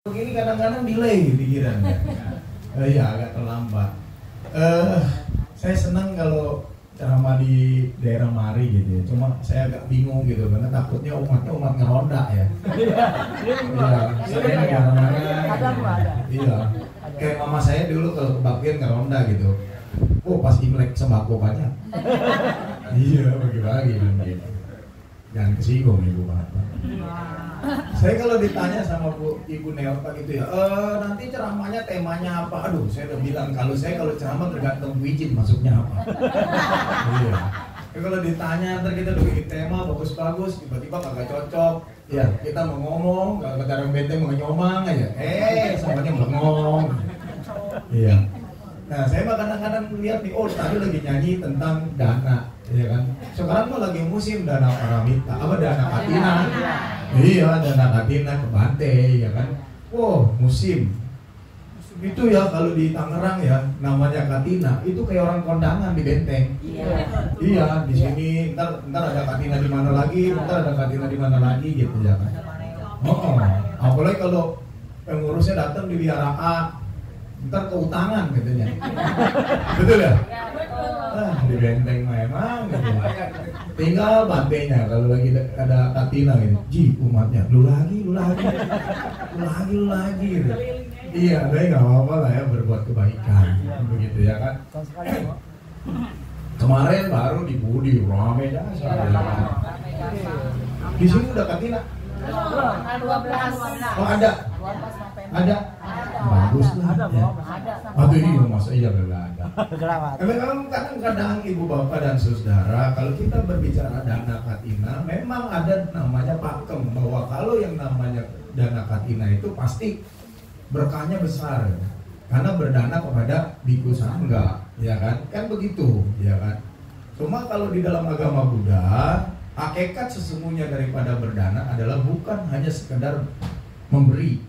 Begini kadang-kadang delay pikirannya. Iya, agak terlambat. Saya senang kalau ceramah di daerah Mari gitu ya. Cuma saya agak bingung gitu karena takutnya umatnya umat ngeronda ya. Iya, saya kadang-kadang. Iya. Kayak mama saya dulu kalau kebaktian ngeronda gitu. Oh, pas Imlek sembako banyak. Iya, bagi-bagi gitu. Jangan kesinggung Ibu Pak. Saya kalau ditanya sama Ibu Neota gitu ya, nanti ceramahnya temanya apa? Aduh, saya udah bilang kalau ceramah tergantung Wijin masuknya apa. Iya. Kalau ditanya ntar kita udah bikin tema bagus-bagus, tiba-tiba kagak cocok. Ya, kita mau ngomong, kalau kata orang benteng mau nyomang aja. Semuanya bengong. Iya. Nah, saya mah kadang-kadang lihat nih, oh tadi lagi nyanyi tentang dana, ya kan? Sekarang mah lagi musim dana paramita, apa dana katina? Iya, dana katina ke Bante, ya kan? Wow, musim. Itu ya kalau di Tangerang ya, namanya katina, itu kayak orang kondangan di benteng. Iya, di sini ntar ada katina di mana lagi, ntar ada katina di mana lagi gitu ya kan? Apalagi kalau pengurusnya datang di Wihara A, ntar keutangan katanya. Betul ya? Di benteng memang gitu. Tinggal bantenya kalau lagi ada katina gitu. Ji, umatnya, lu lagi gitu. Iya, tapi nggak apa-apa lah ya berbuat kebaikan. Begitu ya kan? Kemarin baru di Budi, rame dah. Di sini udah katina? 12. Oh ada? Bagus lah ya. Aduh iya masa iya gak ada. Memang kadang-kadang ibu bapak dan saudara kalau kita berbicara dana katina memang ada namanya pakem bahwa kalau yang namanya dana katina itu pasti berkahnya besar karena berdana kepada biku sangga, ya kan begitu, ya kan. Cuma kalau di dalam agama Buddha hakikat sesungguhnya daripada berdana adalah bukan hanya sekedar memberi,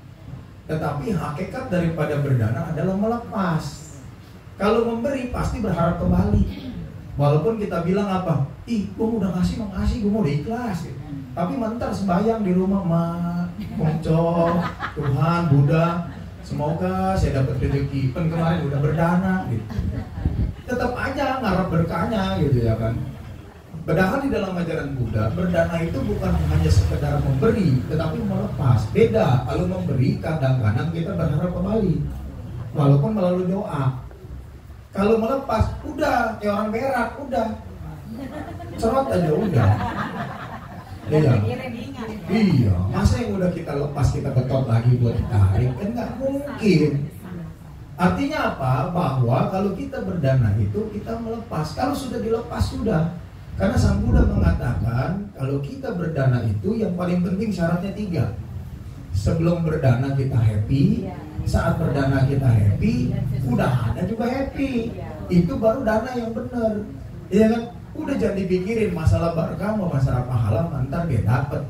tetapi hakikat daripada berdana adalah melepas. Kalau memberi pasti berharap kembali. Walaupun kita bilang apa? Ih, gue udah ngasih, gue mau udah ikhlas gitu. Tapi mentar sembahyang di rumah, Mongco, Tuhan, Buddha, semoga saya dapat rezeki. Kan kemarin udah berdana gitu. Tetap aja ngarep berkahnya gitu ya kan. Padahal di dalam ajaran Buddha, berdana itu bukan hanya sekedar memberi, tetapi melepas. Beda, kalau memberi kadang-kadang kita berharap kembali, walaupun melalui doa. Kalau melepas, udah, kayak orang berak, udah, cerot aja udah. Iya, masa yang udah kita lepas kita betot lagi buat ditarik, kan nggak mungkin. Artinya apa? Bahwa kalau kita berdana itu kita melepas. Kalau sudah dilepas sudah. Karena Sang Buddha mengatakan kalau kita berdana itu yang paling penting syaratnya 3. Sebelum berdana kita happy, saat berdana kita happy, udah ada juga happy. Itu baru dana yang benar. Iya kan? Udah jangan dipikirin masalah berkah mau masalah pahala, ntar dia dapat.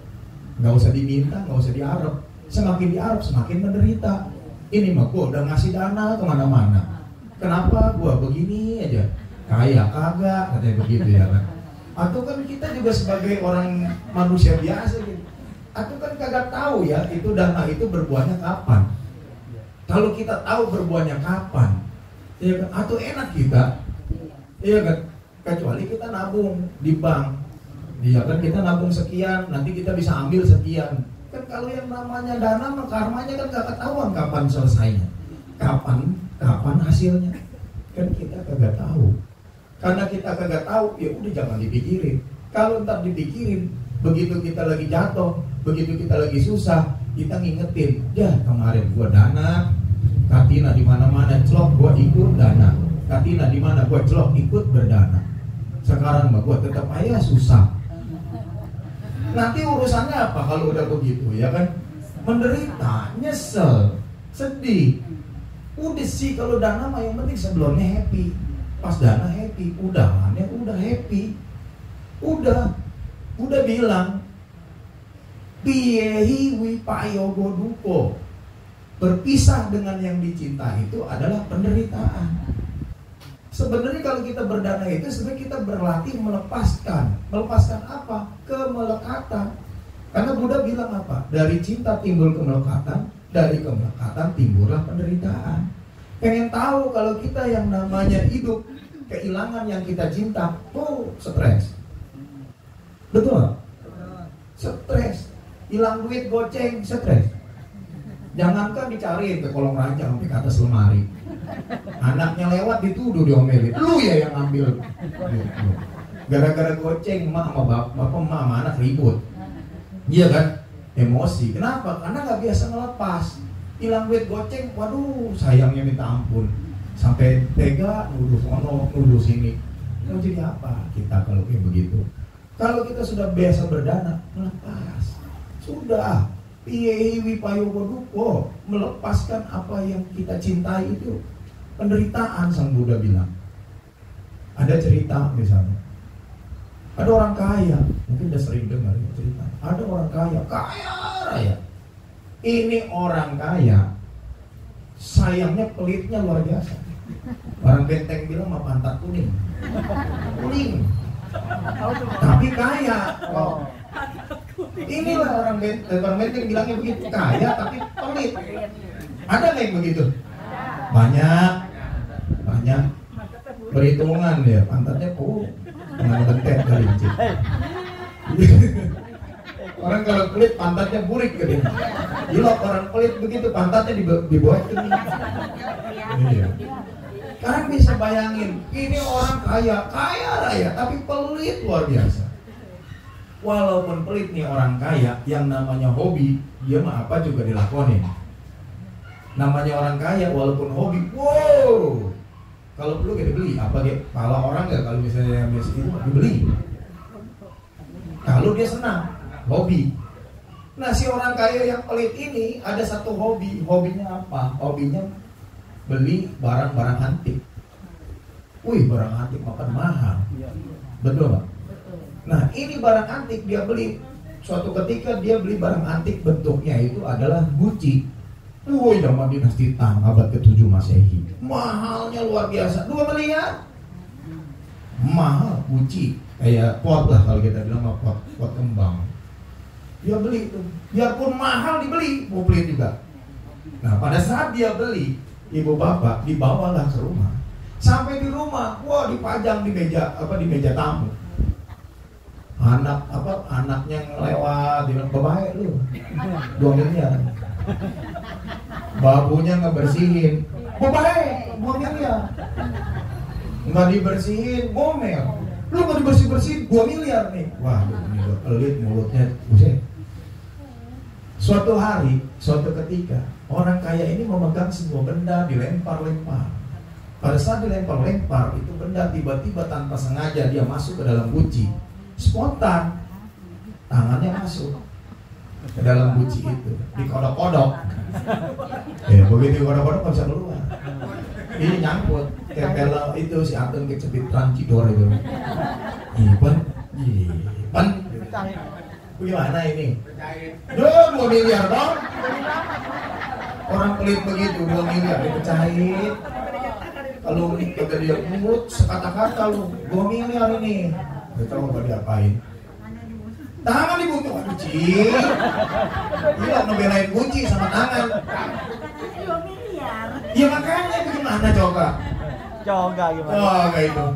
Nggak usah diminta, nggak usah diarep. Semakin diarep semakin menderita. Ini mah gua udah ngasih dana kemana-mana. Kenapa gua begini aja? Kaya kagak, katanya begitu ya kan? Atau kan kita juga sebagai orang manusia biasa gitu. Atau kan kagak tahu ya itu dana itu berbuahnya kapan. Kalau kita tahu berbuahnya kapan, ya kan? Atau enak kita, iya kan? Kecuali kita nabung di bank, iya kan kita nabung sekian, nanti kita bisa ambil sekian. Kan kalau yang namanya dana, karmanya kan gak ketahuan kapan selesainya, kapan hasilnya, kan kita kagak tahu. Karena kita kagak tahu, ya udah jangan dipikirin. Kalau ntar dipikirin, begitu kita lagi jatuh, begitu kita lagi susah, kita ngingetin, ya kemarin gua dana, katina di mana-mana celok gua ikut dana, katina di mana gua celok ikut berdana. Sekarang mah gua tetap aja susah. Nanti urusannya apa kalau udah begitu, ya kan? Menderita, nyesel, sedih. Udah sih kalau dana mah yang penting sebelumnya happy. Pas dana happy, udahannya udah happy. Udah bilang piyehi wipayogo duko. Berpisah dengan yang dicinta itu adalah penderitaan. Sebenarnya kalau kita berdana itu sebenarnya kita berlatih melepaskan. Melepaskan apa? Kemelekatan. Karena Buddha bilang apa? Dari cinta timbul kemelekatan, Dari kemelekatan timbullah penderitaan. Pengen tahu kalau kita yang namanya hidup, kehilangan yang kita cinta, stres. Betul? Stres. Hilang duit goceng, stres. Jangankan dicariin ke kolong ranjang sampai ke atas lemari. Anaknya lewat dituduh diomelin. Lu ya yang ngambil. Gara-gara goceng emak sama bapak sama anak ribut. Iya kan? Emosi. Kenapa? Karena nggak biasa ngelepas. Hilang duit goceng, waduh sayangnya minta ampun. Sampai tega nuduh sono, nuduh sini. Mau jadi apa kita kalau kayak begitu? Kalau kita sudah biasa berdana, melepas. Sudah. Piyehi payogoduko, melepaskan apa yang kita cintai itu penderitaan. Sang Buddha bilang. Ada cerita misalnya, ada orang kaya, mungkin udah sering dengar ya cerita. Ada orang kaya raya. Ini orang kaya, sayangnya pelitnya luar biasa. Orang Benteng bilang mah pantat kuning, tapi kaya. Inilah orang Benteng bilangnya begitu, kaya tapi pelit. Ada nggak yang begitu? Banyak. Perhitungan ya, pantatnya dengan bentet kali. Orang kalau pelit pantatnya burik gitu. Gila orang pelit begitu pantatnya dibuat ini. Iya. Sekarang bisa bayangin, ini orang kaya raya tapi pelit luar biasa. Walaupun pelit nih orang kaya, yang namanya hobi, dia mah apa juga dilakonin. Namanya orang kaya, walaupun hobi, kalau perlu gak dibeli, apa dia pala orang gak kalau misalnya miskin dibeli. Kalau dia senang, hobi. Nah si orang kaya yang pelit ini ada satu hobi, hobinya apa? Hobinya beli barang-barang antik. Wih, barang antik makan mahal. Betul Pak? Nah ini barang antik dia beli. Suatu ketika dia beli barang antik, bentuknya itu adalah Gucci. Woi, zaman dinasti Tang abad ke-7 Masehi. Mahalnya luar biasa, 2 miliar. Mahal Gucci. Kayak pot lah kalau kita bilang pot kembang. Dia beli itu. Biarpun mahal dibeli, mau beli juga. Nah pada saat dia beli, ibu bapak dibawalah ke rumah. Sampai di rumah, dipajang di meja tamu. Anaknya ngelewat, bilang baik lu 2 miliar. Babunya ngebersihin, baik 2 miliar. Nggak dibersihin, ngomel. Lu nggak dibersih-bersihin 2 miliar nih. Wah, ini pelit mulutnya, buset. Suatu hari, suatu ketika, orang kaya ini memegang sebuah benda dilempar-lempar. Pada saat dilempar-lempar, itu benda tiba-tiba tanpa sengaja dia masuk ke dalam guci. Spontan, tangannya masuk ke dalam guci itu, dikodok-kodok. Begitu dikodok-kodok nggak bisa keluar. Ini nyangkut, tempel itu si Atung kecepit Cidor itu. Ipan. Bagaimana ini? 2 miliar dong. Orang pelit begitu 2 miliar dipecahin. Kalau kata dia mulut sekata-kata lu 2 miliar ini. Gak tahu apa diapain. Tangan dibuntung, aduh Ci. Iya ngebelain kunci sama tangan. 2 miliar. Ya makanya gimana coba? Coba gimana? Coba itu.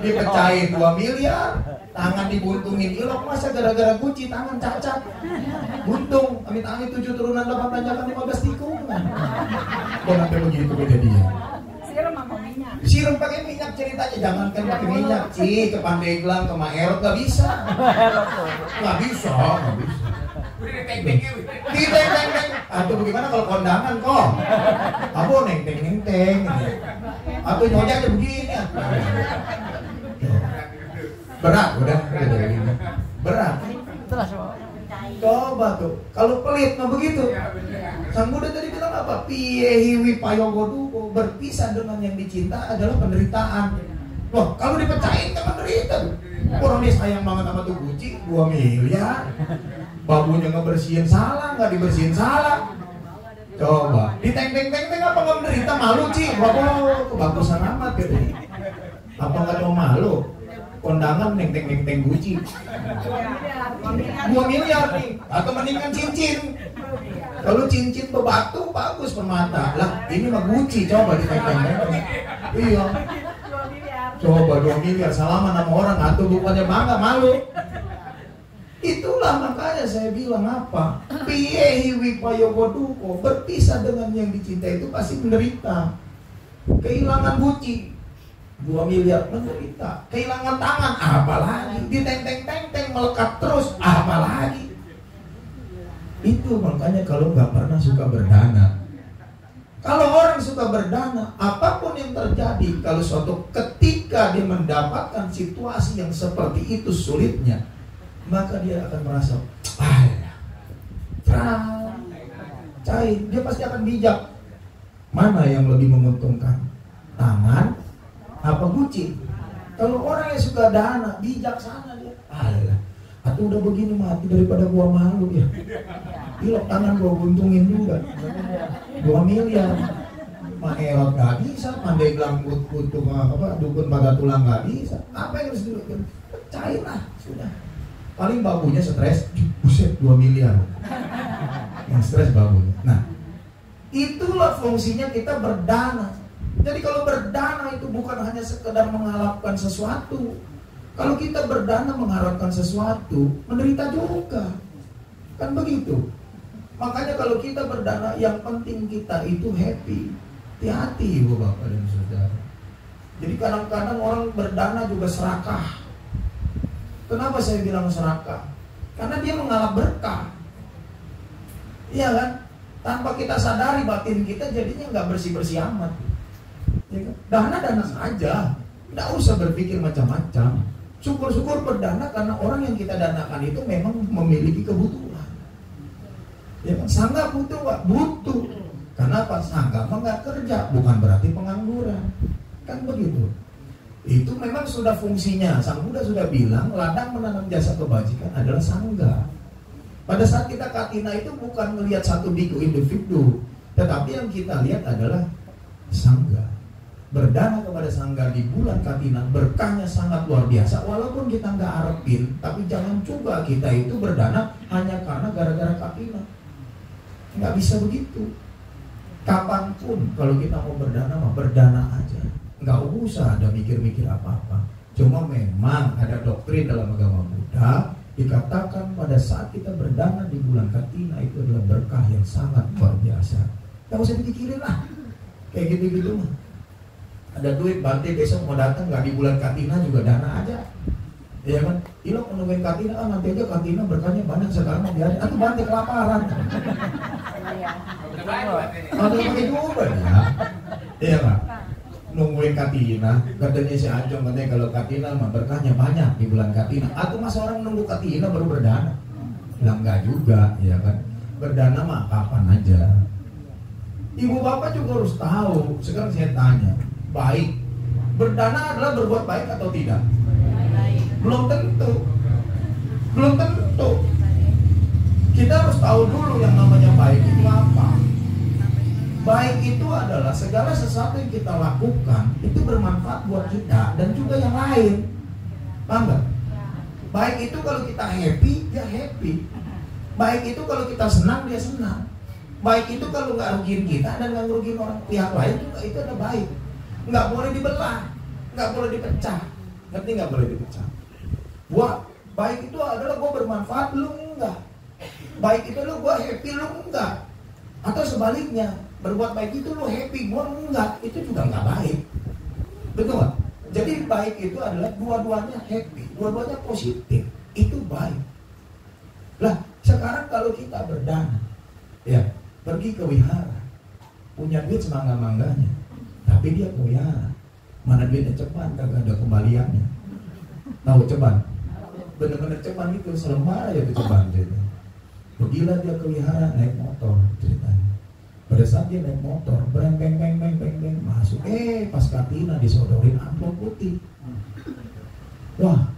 Dipecahin 2 miliar. Tangan dibuntungin, ilok masa gara-gara kunci tangan cacat. Buntung, amit-amit 7 turunan 8 tanjakan 15 tikungan. Kok sampai begitu kejadian? Siram sama minyak. Siram pakai minyak ceritanya, jangankan pakai minyak, Ci, ke Pandeglang, ke Maerot nggak bisa. Nggak bisa. Diteng-teng. Atau bagaimana kalau kondangan kok? Apa neng-teng. Atau nyonya aja begini. Berat, udah berat. Coba tuh, kalau pelit mah begitu. Sang Buddha tadi bilang apa? Piyehi payogoduko, berpisah dengan yang dicinta adalah penderitaan. Loh, kalau dipecahin kan menderita. Orang dia sayang banget sama tuh Gucci, 2 miliar. Babunya ngebersihin salah, nggak dibersihin salah. Coba, diteng-teng apa nggak menderita? Malu Ci, bapak kebagusan amat gitu. Apa nggak mau malu? Kondangan neng-teng Gucci 2 miliar nih, atau mendingan cincin Kalau cincin bebatu bagus permata. Lah, ini mah Gucci, coba ditenteng. Iya. 2 miliar. Coba 2 miliar salaman sama orang atau bukannya bangga malu. Itulah makanya saya bilang apa? Piyehi wipayogoduko, berpisah dengan yang dicintai itu pasti menderita. Kehilangan Gucci 2 miliar menderita. Kehilangan tangan apalagi, ditenteng-tenteng melekat terus apalagi. Itu makanya kalau nggak pernah suka berdana. Kalau orang suka berdana, apapun yang terjadi, kalau suatu ketika dia mendapatkan situasi yang seperti itu sulitnya, maka dia akan merasa, cair. Dia pasti akan bijak. Mana yang lebih menguntungkan? Tangan apa Gucci? Kalau orang yang suka dana, bijaksana dia. Atau udah begini mati daripada gua malu ya. Ilok tangan gua untungin juga 2 miliar. Maerot gak bisa, pandai gelang kutuk dukun pada tulang gak bisa. Apa yang harus dilakukan? Cair lah, sudah. Paling babunya stres, buset 2 miliar. Yang stres babunya. Nah, itulah fungsinya kita berdana. Jadi kalau berdana itu bukan hanya sekedar mengharapkan sesuatu. Kalau kita berdana mengharapkan sesuatu, menderita juga. Kan begitu. Makanya kalau kita berdana, yang penting kita itu happy. Hati-hati ibu bapak dan saudara. Jadi kadang-kadang orang berdana juga serakah. Kenapa saya bilang serakah? Karena dia mengalap berkah. Iya kan? Tanpa kita sadari batin kita jadinya nggak bersih-bersih amat. Ya kan? Dana-dana saja. Nggak usah berpikir macam-macam. Syukur-syukur berdana karena orang yang kita danakan itu memang memiliki kebutuhan. Ya kan? Sangga butuh nggak? Butuh. Kenapa? Sangga mah nggak kerja, bukan berarti pengangguran. Kan begitu. Itu memang sudah fungsinya. Sang Buddha sudah bilang ladang menanam jasa kebajikan adalah sangga. Pada saat kita katina itu bukan melihat satu biku individu, tetapi yang kita lihat adalah sangga. Berdana kepada sangga di bulan katina berkahnya sangat luar biasa. Walaupun kita nggak harapin, tapi jangan coba kita itu berdana hanya karena gara-gara katina. Nggak bisa begitu. Kapanpun kalau kita mau berdana mah berdana aja. Nggak usah ada mikir-mikir apa-apa. Cuma memang ada doktrin dalam agama Buddha dikatakan pada saat kita berdana di bulan katina itu adalah berkah yang sangat luar biasa. Nggak usah dipikirin lah. Kayak gitu-gitu mah. Ada duit Bante besok mau datang nggak di bulan katina juga dana aja. Ya kan? Ilok menungguin katina, nanti aja katina berkahnya banyak sekarang biarin. Atau Bante kelaparan. Ada pakai juga ya. Iya kan? Nungguin katina, katanya si Ajong katanya kalau katina mah berkahnya banyak di bulan katina. Atau masa orang nunggu katina baru berdana? Bilang enggak juga, ya kan? Berdana mah kapan aja. Ibu bapak juga harus tahu. Sekarang saya tanya, baik berdana adalah berbuat baik atau tidak? Belum tentu. Belum tentu. Kita harus tahu dulu yang namanya baik itu apa. Baik itu adalah segala sesuatu yang kita lakukan itu bermanfaat buat kita dan juga yang lain. Paham gak? Baik itu kalau kita happy, dia happy. Baik itu kalau kita senang, dia senang. Baik itu kalau nggak rugiin kita dan nggak rugiin orang pihak lain juga itu ada baik. Nggak boleh dibelah, nggak boleh dipecah. Ngerti nggak boleh dipecah? Wah, baik itu adalah gue bermanfaat, lu enggak. Baik itu lu gue happy, lu enggak. Atau sebaliknya, berbuat baik itu lu happy, gue enggak. Itu juga enggak baik. Betul gak? Jadi baik itu adalah dua-duanya happy, dua-duanya positif. Itu baik. Lah, sekarang kalau kita berdana, ya, pergi ke wihara, punya duit semangga-mangganya, tapi dia wihara, mana duitnya ceban, kagak ada kembaliannya. Tahu ceban? Bener-bener ceban itu, selembar aja tuh ceban gitu. Pergilah dia ke wihara naik motor ceritanya. Pada saat dia naik motor, beng masuk, pas katina disodorin amplop putih. Wah,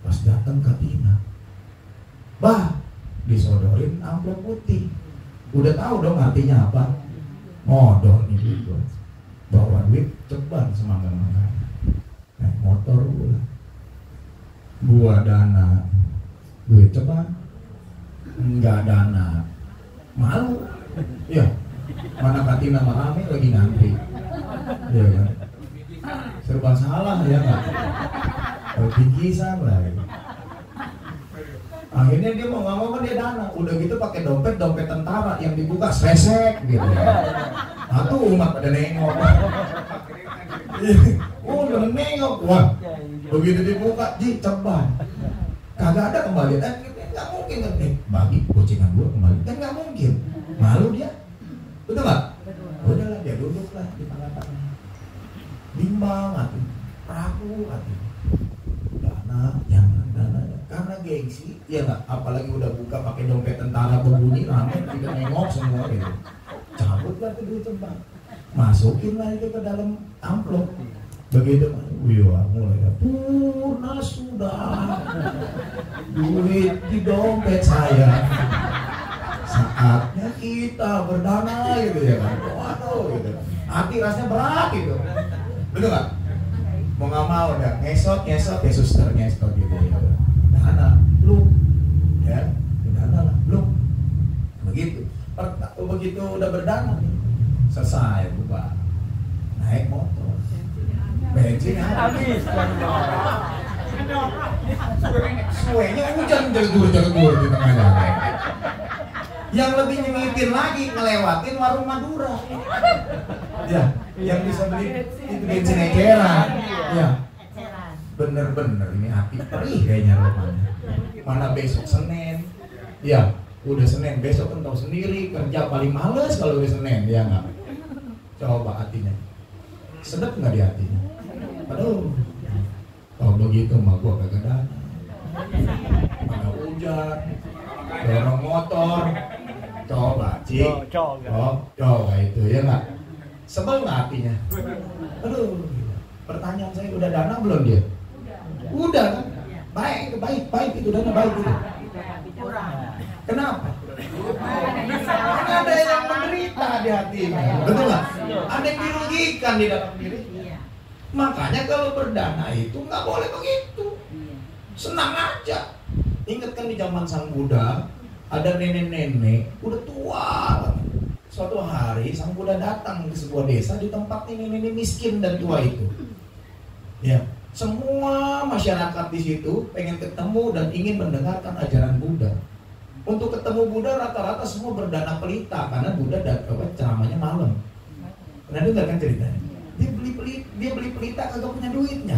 pas datang katina, bah, disodorin amplop putih. Udah tahu dong artinya apa? Modal nih gitu. Bawa duit ceban semangga-mangga. Naik motor ulah. Gua dana, duit ceban. Enggak dana, malu. Ya, mana Katina rame lagi ngantri. Ya kan? Serba salah ya nggak? Bingkisan lah. Akhirnya dia mau nggak mau kan dia dana. Udah gitu pakai dompet tentara yang dibuka sresek gitu. Nah tuh umat pada nengok. Udah nengok, wah. Begitu dibuka, ceban. Kagak ada kembali. Nggak mungkin kan? Bagi gocengan gua kembali. Kan nggak mungkin. Malu dia. Betul nggak? Udahlah dia duduklah di tengah-tengah. Bimbang hati, ragu hati. Dana, jangan dana. Karena gengsi, ya nggak. Apalagi udah buka pakai dompet tentara berbunyi, ramai tidak nengok semua gitu. Cabutlah ke duit ceban. Masukin lah itu ke dalam amplop. Begitu, wih, mulai purna sudah duit di dompet saya. Saatnya kita berdana gitu ya kan. Waduh gitu. Hati rasanya berat gitu. Betul nggak? Mau nggak mau udah ngesot ya suster ngesot gitu ya. Dana lu ya, dana lah lu. Begitu. Begitu udah berdana nih. Selesai buka. Naik motor. Bensin habis. Suenya hujan jagur di tengah jalan. Yang lebih nyengitin lagi ngelewatin warung Madura. Ya, yang bisa beli itu bensin eceran. Ya. Bener-bener ini hati perih kayaknya rupanya. Mana besok Senin? Ya, udah Senin, besok kan tahu sendiri kerja paling males kalau udah Senin, ya nggak? Coba hatinya. Sedap nggak di hatinya? Aduh, kalau begitu mah gua kagak dana. Mana hujan, dorong motor, coba cik, coba itu ya nggak? Sebel nggak hatinya? Aduh, pertanyaan saya udah dana belum dia? Udah kan? Baik itu dana baik itu. Kenapa? Karena ada yang menderita di hatinya, betul nggak? Ada yang dirugikan di dalam diri. Makanya kalau berdana itu nggak boleh begitu. Senang aja. Ingat kan di zaman Sang Buddha ada nenek-nenek udah tua. Suatu hari Sang Buddha datang ke sebuah desa di tempat nenek-nenek miskin dan tua itu. Ya, semua masyarakat di situ pengen ketemu dan ingin mendengarkan ajaran Buddha. Untuk ketemu Buddha rata-rata semua berdana pelita karena Buddha ceramahnya malam. Pernah dengar kan ceritanya? Dia beli pelita kagak punya duitnya.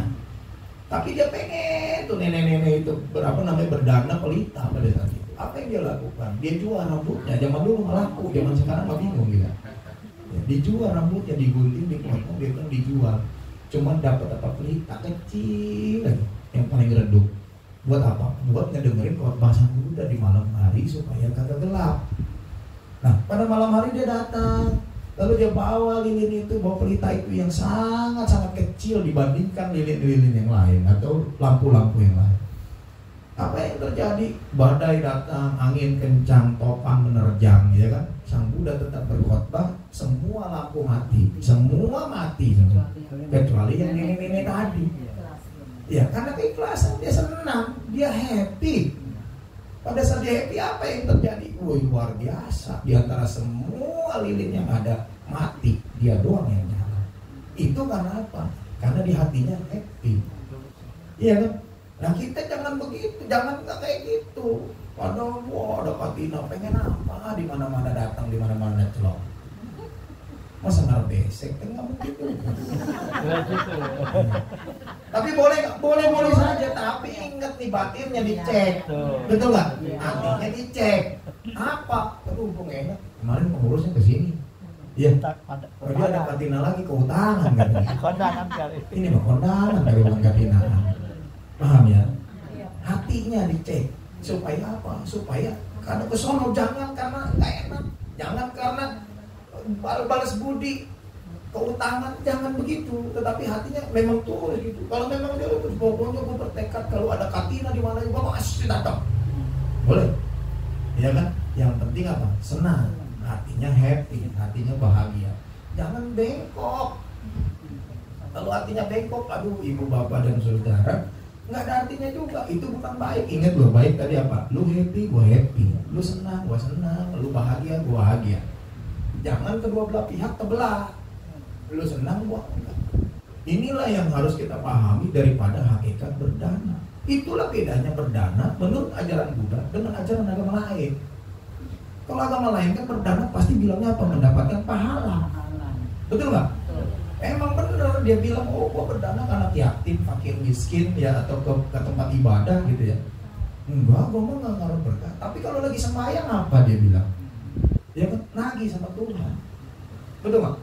Tapi dia pengen tuh nenek-nenek itu berdana pelita pada saat itu. Apa yang dia lakukan? Dia jual rambutnya. Zaman dulu nggak laku, zaman sekarang mah bingung gitu. Ya, dijual rambutnya, digunting, dipotong, dia bilang dijual. Cuma dapat apa pelita kecil lagi yang paling redup. Buat apa? Buat ngedengerin khotbah Sang Buddha di malam hari supaya kagak gelap. Nah, pada malam hari dia datang. Lalu dia bawa lilin itu, bawa pelita itu yang sangat-sangat kecil dibandingkan lilin-lilin yang lain atau lampu-lampu yang lain. Apa yang terjadi? Badai datang, angin kencang, topan menerjang, ya kan? Sang Buddha tetap berkhotbah, semua lampu mati, semua mati, kecuali yang nenek-nenek tadi. Ya, karena keikhlasan, dia senang, dia happy. Pada saat dia happy, apa yang terjadi? Wih, luar biasa. Di antara semua lilin yang ada mati, dia doang yang nyala. Itu karena apa? Karena di hatinya happy. Iya kan? Nah kita jangan begitu, jangan nggak kayak gitu. Padahal wah ada Katina pengen apa? Di mana-mana datang, di mana-mana celok. Masa ngerbesek kan nggak begitu. Tapi boleh saja, tapi ingat nih batinnya dicek, betul nggak? Hatinya dicek. Apa? Aduh, enak. Kemarin pengurusnya ke sini. Iya. Dia ada Katina lagi keutanan katanya. Kondangan kali. Ini mah kondangan dari orang Katina. Paham ya? Hatinya dicek. Supaya apa? Supaya karena kesono, jangan karena nggak enak, jangan karena balas budi, keutangan, jangan begitu. Tetapi hatinya memang tulus gitu. Kalau memang dia pokoknya gue bertekad kalau ada Katina di mana gue pasti datang. Boleh, ya kan? Yang penting apa? Senang, hatinya happy, hatinya bahagia. Jangan bengkok. Kalau hatinya bengkok, aduh ibu bapak dan saudara, nggak ada artinya juga. Itu bukan baik. Ingat loh, baik tadi apa? Lu happy, gua happy. Lu senang, gua senang. Lu bahagia, gua bahagia. Jangan kedua belah pihak terbelah. Lu senang, gua enggak. Inilah yang harus kita pahami daripada hakikat berdana. Itulah bedanya berdana menurut ajaran Buddha dengan ajaran agama lain. Kalau agama lain kan berdana pasti bilangnya apa? Mendapatkan pahala. Betul nggak? Emang bener dia bilang, oh gua berdana karena yatim, fakir, miskin ya, atau ke tempat ibadah gitu ya. Enggak, gua mah nggak ngarep berkah. Tapi kalau lagi sembahyang apa dia bilang? Dia kan nagih sama Tuhan. Betul nggak?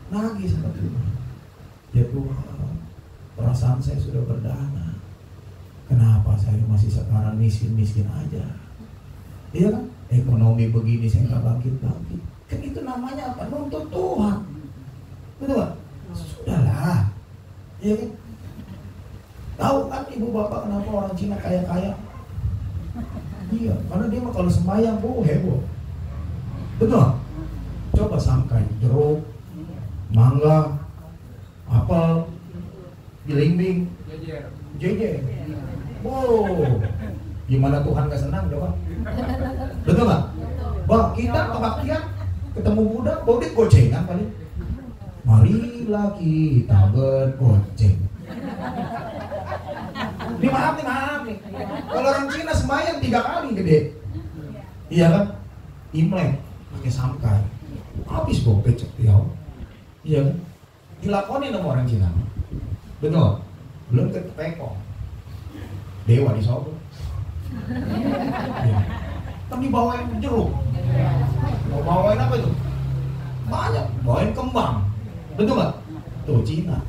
Nagih sama Tuhan. Ya Tuhan, perasaan saya sudah berdana. Kenapa saya masih sekarang miskin-miskin aja? Iya kan? Ekonomi begini saya nggak bangkit-bangkit. Kan itu namanya apa? Nuntut Tuhan. Betul nggak? Sudahlah. Iya kan? Tahu kan ibu bapak kenapa orang Cina kaya-kaya? Iya, karena dia mah kalau sembahyang heboh. Betul nggak? Coba sangkai jeruk, mangga, apel, belimbing, jejer. Wow, gimana Tuhan gak senang coba? Betul nggak? Bang, kita kebaktian ketemu Buddha, bawa duit gocengan kali. Marilah kita bergoceng. Ini maaf nih. Kalau orang Cina sembahyang 3 kali gede. Iya kan? Imlek pakai sangkai. Habis gopek cetiau. Iya kan? Dilakonin sama orang Cina. Betul? Belum ke pekong. Dewa di Solo. Ya. Kan dibawain jeruk. Mau bawain apa itu? Banyak. Bawain kembang. Betul nggak? Tuh Cina.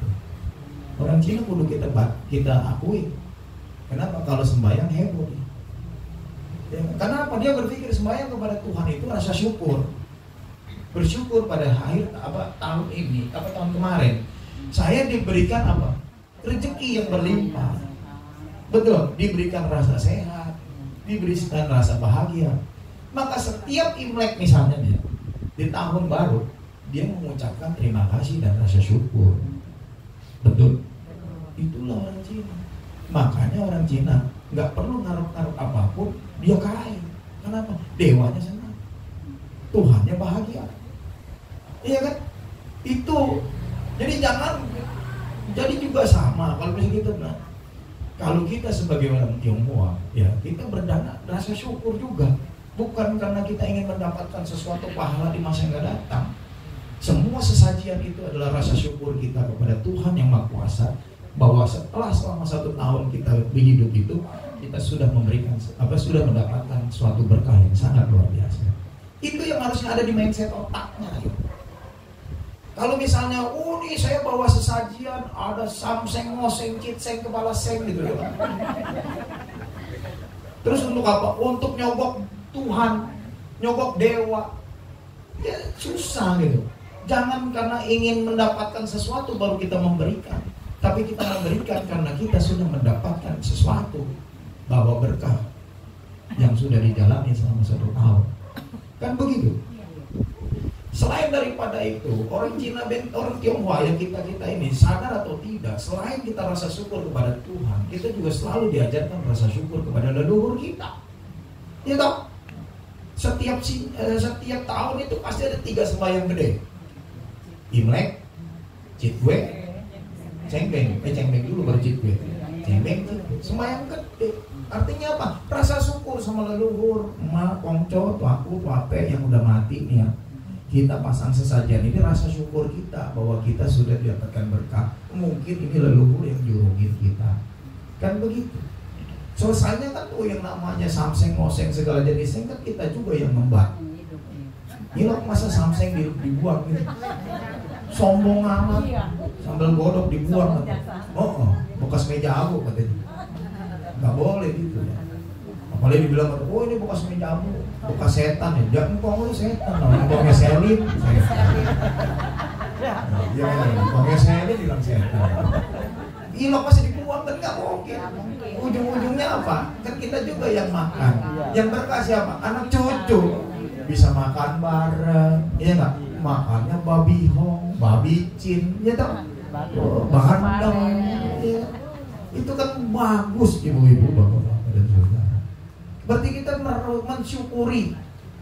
Orang Cina kudu kita akui. Kenapa? Kalau sembahyang heboh dia. Ya, kenapa? Dia berpikir sembahyang kepada Tuhan itu rasa syukur. Bersyukur pada tahun ini, tahun kemarin saya diberikan apa? Rezeki yang berlimpah. Betul, diberikan rasa sehat, diberikan rasa bahagia. Maka setiap Imlek misalnya dia di tahun baru, dia mengucapkan terima kasih dan rasa syukur. Betul. Itulah orang Cina. Makanya orang Cina nggak perlu ngarep-ngarep apapun, dia kaya. Kenapa? Dewanya senang, Tuhannya bahagia. Iya kan? Itu. Jadi jangan. Jadi juga sama. Kalau misalnya kita bilang, kalau kita sebagai orang Tionghoa, ya kita berdana rasa syukur juga. Bukan karena kita ingin mendapatkan sesuatu pahala di masa yang akan datang. Semua sesajian itu adalah rasa syukur kita kepada Tuhan yang Maha Kuasa, bahwa selama 1 tahun kita hidup itu, kita sudah mendapatkan suatu berkah yang sangat luar biasa. Itu yang harusnya ada di mindset otaknya. Kalau misalnya, nih saya bawa sesajian, ada samseng, ngoseng, citseng, kepala seng gitu ya. Terus untuk apa? Untuk nyogok Tuhan, nyogok dewa. Ya susah gitu. Jangan karena ingin mendapatkan sesuatu baru kita memberikan. Tapi kita memberikan karena kita sudah mendapatkan sesuatu, bawa berkah yang sudah dijalani selama 1 tahun. Kan begitu. Selain daripada itu, orang Cina, orang Tionghoa yang kita ini sadar atau tidak, selain kita rasa syukur kepada Tuhan, kita juga selalu diajarkan rasa syukur kepada leluhur kita. Ya toh? Setiap tahun itu pasti ada 3 sembahyang gede. Imlek, Citwe, Cengbeng dulu baru Citwe. Cengbeng, sembahyang gede. Artinya apa? Rasa syukur sama leluhur, emak, kongco, tuaku, tuape yang udah mati nih ya. Kita pasang sesajian ini rasa syukur kita bahwa kita sudah didapatkan berkah. Mungkin ini leluhur yang jurungin kita. Kan begitu. Selesainya kan tuh yang namanya samseng, ngoseng, segala jenisnya kan kita juga yang membuat. Gila masa samseng dibuang gitu. Sombong amat. Sambal godok dibuang. Bekas meja aku katanya. Gak boleh gitu ya. Apalagi dibilang, oh ini bekas meja aku, bekas setan ya. Jangan ngomongnya setan, ngomongnya selin. Ya, ngomongnya selin bilang setan. Gila pasti dibuang kan gak mungkin. Ujung-ujungnya apa? Kan kita juga yang makan. Yang berkah siapa? Anak cucu. Bisa makan bareng, iya nggak? Makannya babi hong, babi cin, ya tau? Bandeng, ya. Itu kan bagus ibu-ibu, bapak-bapak dan saudara. Berarti kita mensyukuri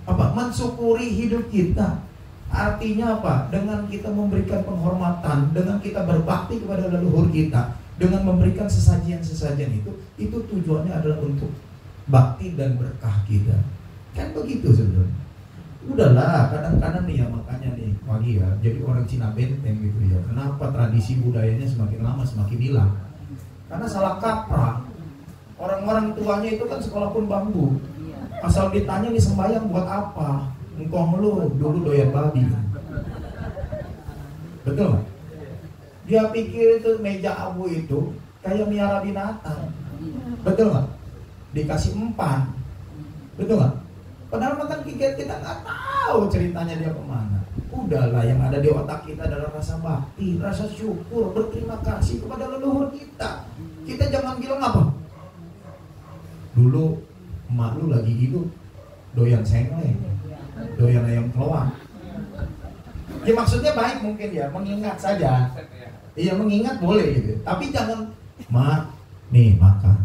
apa? Mensyukuri hidup kita. Artinya apa? Dengan kita memberikan penghormatan, dengan kita berbakti kepada leluhur kita, dengan memberikan sesajian-sesajian itu tujuannya adalah untuk bakti dan berkah kita. Kan begitu sebenarnya. Udahlah, kadang-kadang nih ya, makanya nih pagi ya, jadi orang Cina benteng gitu ya. Kenapa tradisi budayanya semakin lama semakin hilang? Karena salah kaprah. Orang-orang tuanya itu kan sekolah pun bambu. Asal ditanya nih sembahyang buat apa? Engkong lu dulu doyan babi. Betul gak? Dia pikir itu meja abu itu kayak miara binatang. Betul gak? Dikasih empan. Betul gak? Padahal kan kita gak tahu ceritanya dia kemana. Udahlah, yang ada di otak kita adalah rasa bakti, rasa syukur, berterima kasih kepada leluhur kita. Kita jangan bilang apa? Dulu emak lu lagi hidup doyan sengleng, doyan ayam keluar. Ya maksudnya baik mungkin ya, mengingat saja. Iya, mengingat boleh gitu. Tapi jangan, mak, nih makan.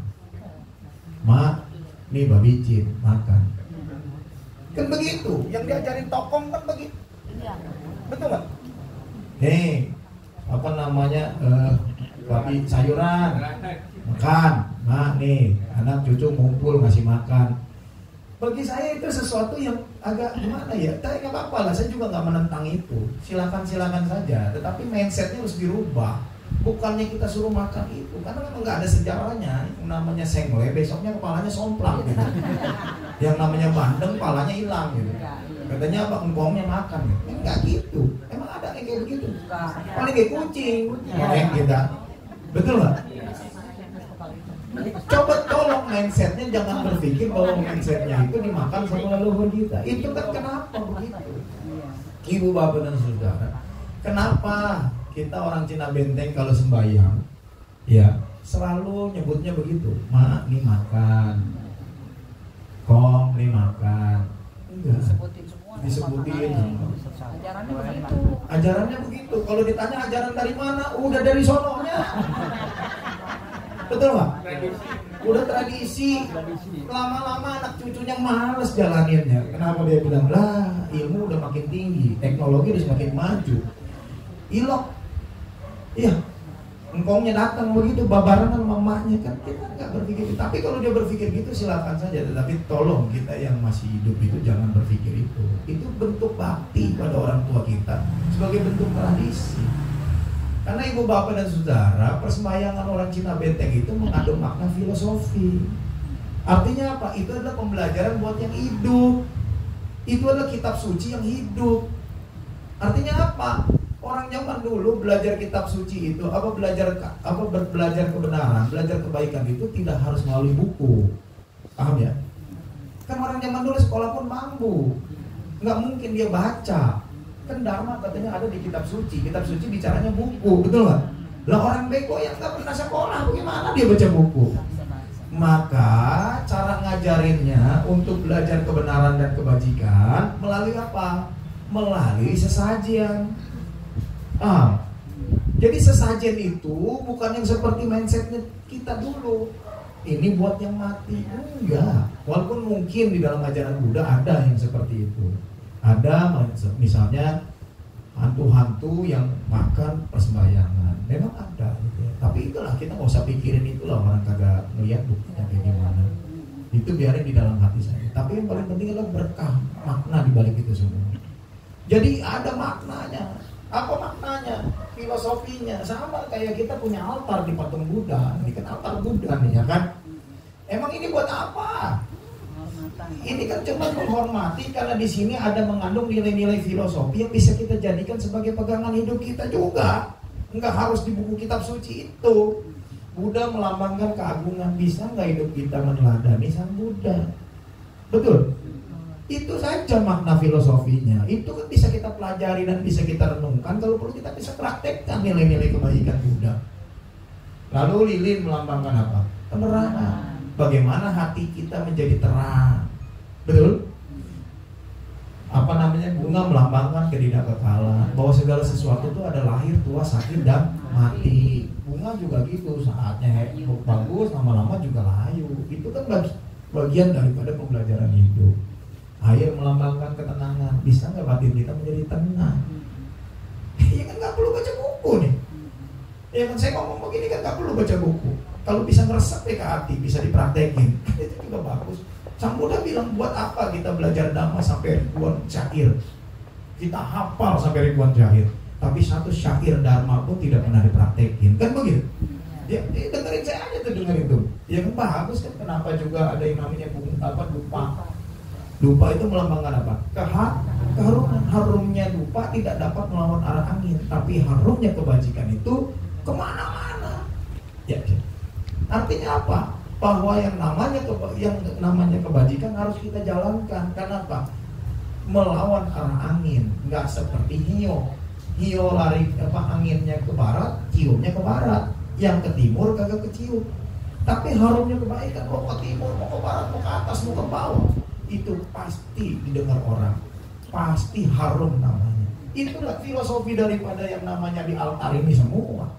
Mak, nih babicin, makan. Kan begitu, yang diajarin tokong kan begitu. Betul gak? Nih, apa namanya, babi sayuran, makan. Mak nih, anak cucu ngumpul ngasih makan. Bagi saya itu sesuatu yang agak gimana ya, tapi gak apa-apa lah, saya juga gak menentang itu. Silakan saja, tetapi mindsetnya harus dirubah. Bukannya kita suruh makan itu, karena memang gak ada sejarahnya. Yang namanya sengle, besoknya kepalanya somplang gitu. Yang namanya bandeng, kepalanya hilang gitu. Katanya apa, engkongnya makan gitu. Enggak gitu, emang ada yang kayak begitu. Paling kayak kucing, goreng kita. Betul gak? Coba tolong mindsetnya, jangan berpikir bahwa mindsetnya itu dimakan sama leluhur kita. Itu kan kenapa begitu? Ibu bapak dan saudara, kenapa kita orang Cina benteng kalau sembahyang ya selalu nyebutnya begitu? Mak, nih makan. Kong, nih makan. Enggak. Disebutin semua. Ajarannya begitu. Ajarannya begitu. Kalau ditanya ajaran dari mana? Udah dari sononya. Betul gak? Udah tradisi. Lama-lama anak cucunya males jalaninnya. Kenapa dia bilang, lah ilmu udah makin tinggi, teknologi udah semakin maju. Ilok. Iya, engkongnya datang begitu, babaran sama mamanya. Kan kita gak berpikir gitu. Tapi kalau dia berpikir gitu silakan saja. Tetapi tolong kita yang masih hidup itu jangan berpikir itu. Itu bentuk bakti pada orang tua kita sebagai bentuk tradisi. Karena ibu bapak dan saudara, persembahyangan orang Cina benteng itu mengandung makna filosofi. Artinya apa? Itu adalah pembelajaran buat yang hidup. Itu adalah kitab suci yang hidup. Artinya apa? Orang zaman dulu belajar kitab suci itu, belajar kebenaran, belajar kebaikan itu tidak harus melalui buku. Paham ya? Kan orang zaman dulu sekolah pun bambu. Nggak mungkin dia baca. Kan Dharma katanya ada di kitab suci. Kitab suci bicaranya buku, betul nggak? Lah orang bego yang nggak pernah sekolah, bagaimana dia baca buku? Maka cara ngajarinnya untuk belajar kebenaran dan kebajikan melalui apa? Melalui sesajian. Jadi sesajian itu bukan yang seperti mindsetnya kita dulu. Ini buat yang mati, enggak. Walaupun mungkin di dalam ajaran Buddha ada yang seperti itu. Ada misalnya hantu-hantu yang makan persembahyangan, memang ada gitu ya. Tapi itulah, kita nggak usah pikirin itulah, orang kagak ngeliat buktinya kayak gimana. Itu biarin di dalam hati saya. Tapi yang paling penting adalah berkah, makna di balik itu semua. Jadi ada maknanya. Apa maknanya? Filosofinya sama kayak kita punya altar di patung Buddha. Ini kan altar Buddha nih ya kan. Emang ini buat apa? Ini kan cuma menghormati, karena di sini ada mengandung nilai-nilai filosofi yang bisa kita jadikan sebagai pegangan hidup kita juga. Enggak harus di buku kitab suci itu. Buddha melambangkan keagungan, bisa nggak hidup kita meneladani sang Buddha? Betul. Itu saja makna filosofinya. Itu kan bisa kita pelajari dan bisa kita renungkan. Kalau perlu kita bisa praktekkan nilai-nilai kebaikan Buddha. Lalu lilin melambangkan apa? Penerangan. Bagaimana hati kita menjadi terang. Betul? Bunga melambangkan ketidakkekalan, bahwa segala sesuatu itu ada lahir, tua, sakit, dan mati. Bunga juga gitu, saatnya bagus, lama-lama juga layu. Itu kan bagian daripada pembelajaran hidup. Air melambangkan ketenangan. Bisa nggak batin kita menjadi tenang? Ya kan nggak perlu baca buku nih. Ya kan saya ngomong begini kan nggak perlu baca buku. Kalau bisa ngeresep ke hati, bisa dipraktekin, itu juga bagus. Sang Buddha bilang, buat apa kita belajar Dhamma sampai ribuan syair? Kita hafal sampai ribuan syair, tapi satu syair Dharma pun tidak pernah dipraktekin. Kan begitu? Ya, dengerin saya aja tuh, dengerin tuh. Ya kan bagus kan, kenapa juga ada yang namanya dupa. Dupa itu melambangkan apa? Keharuman. Harumnya dupa tidak dapat melawan arah angin, tapi harumnya kebajikan itu kemana-mana. Ya, artinya apa? Bahwa yang namanya kebajikan harus kita jalankan. Karena apa? Melawan arah angin, nggak seperti hiyo. Hiyo lari anginnya ke barat, ciumnya ke barat. Yang ke timur kagak kecium. Tapi harumnya kebaikan, mau ke timur, mau ke barat, mau ke atas, mau ke bawah, itu pasti didengar orang, pasti harum namanya. Itulah filosofi daripada yang namanya di altar ini semua.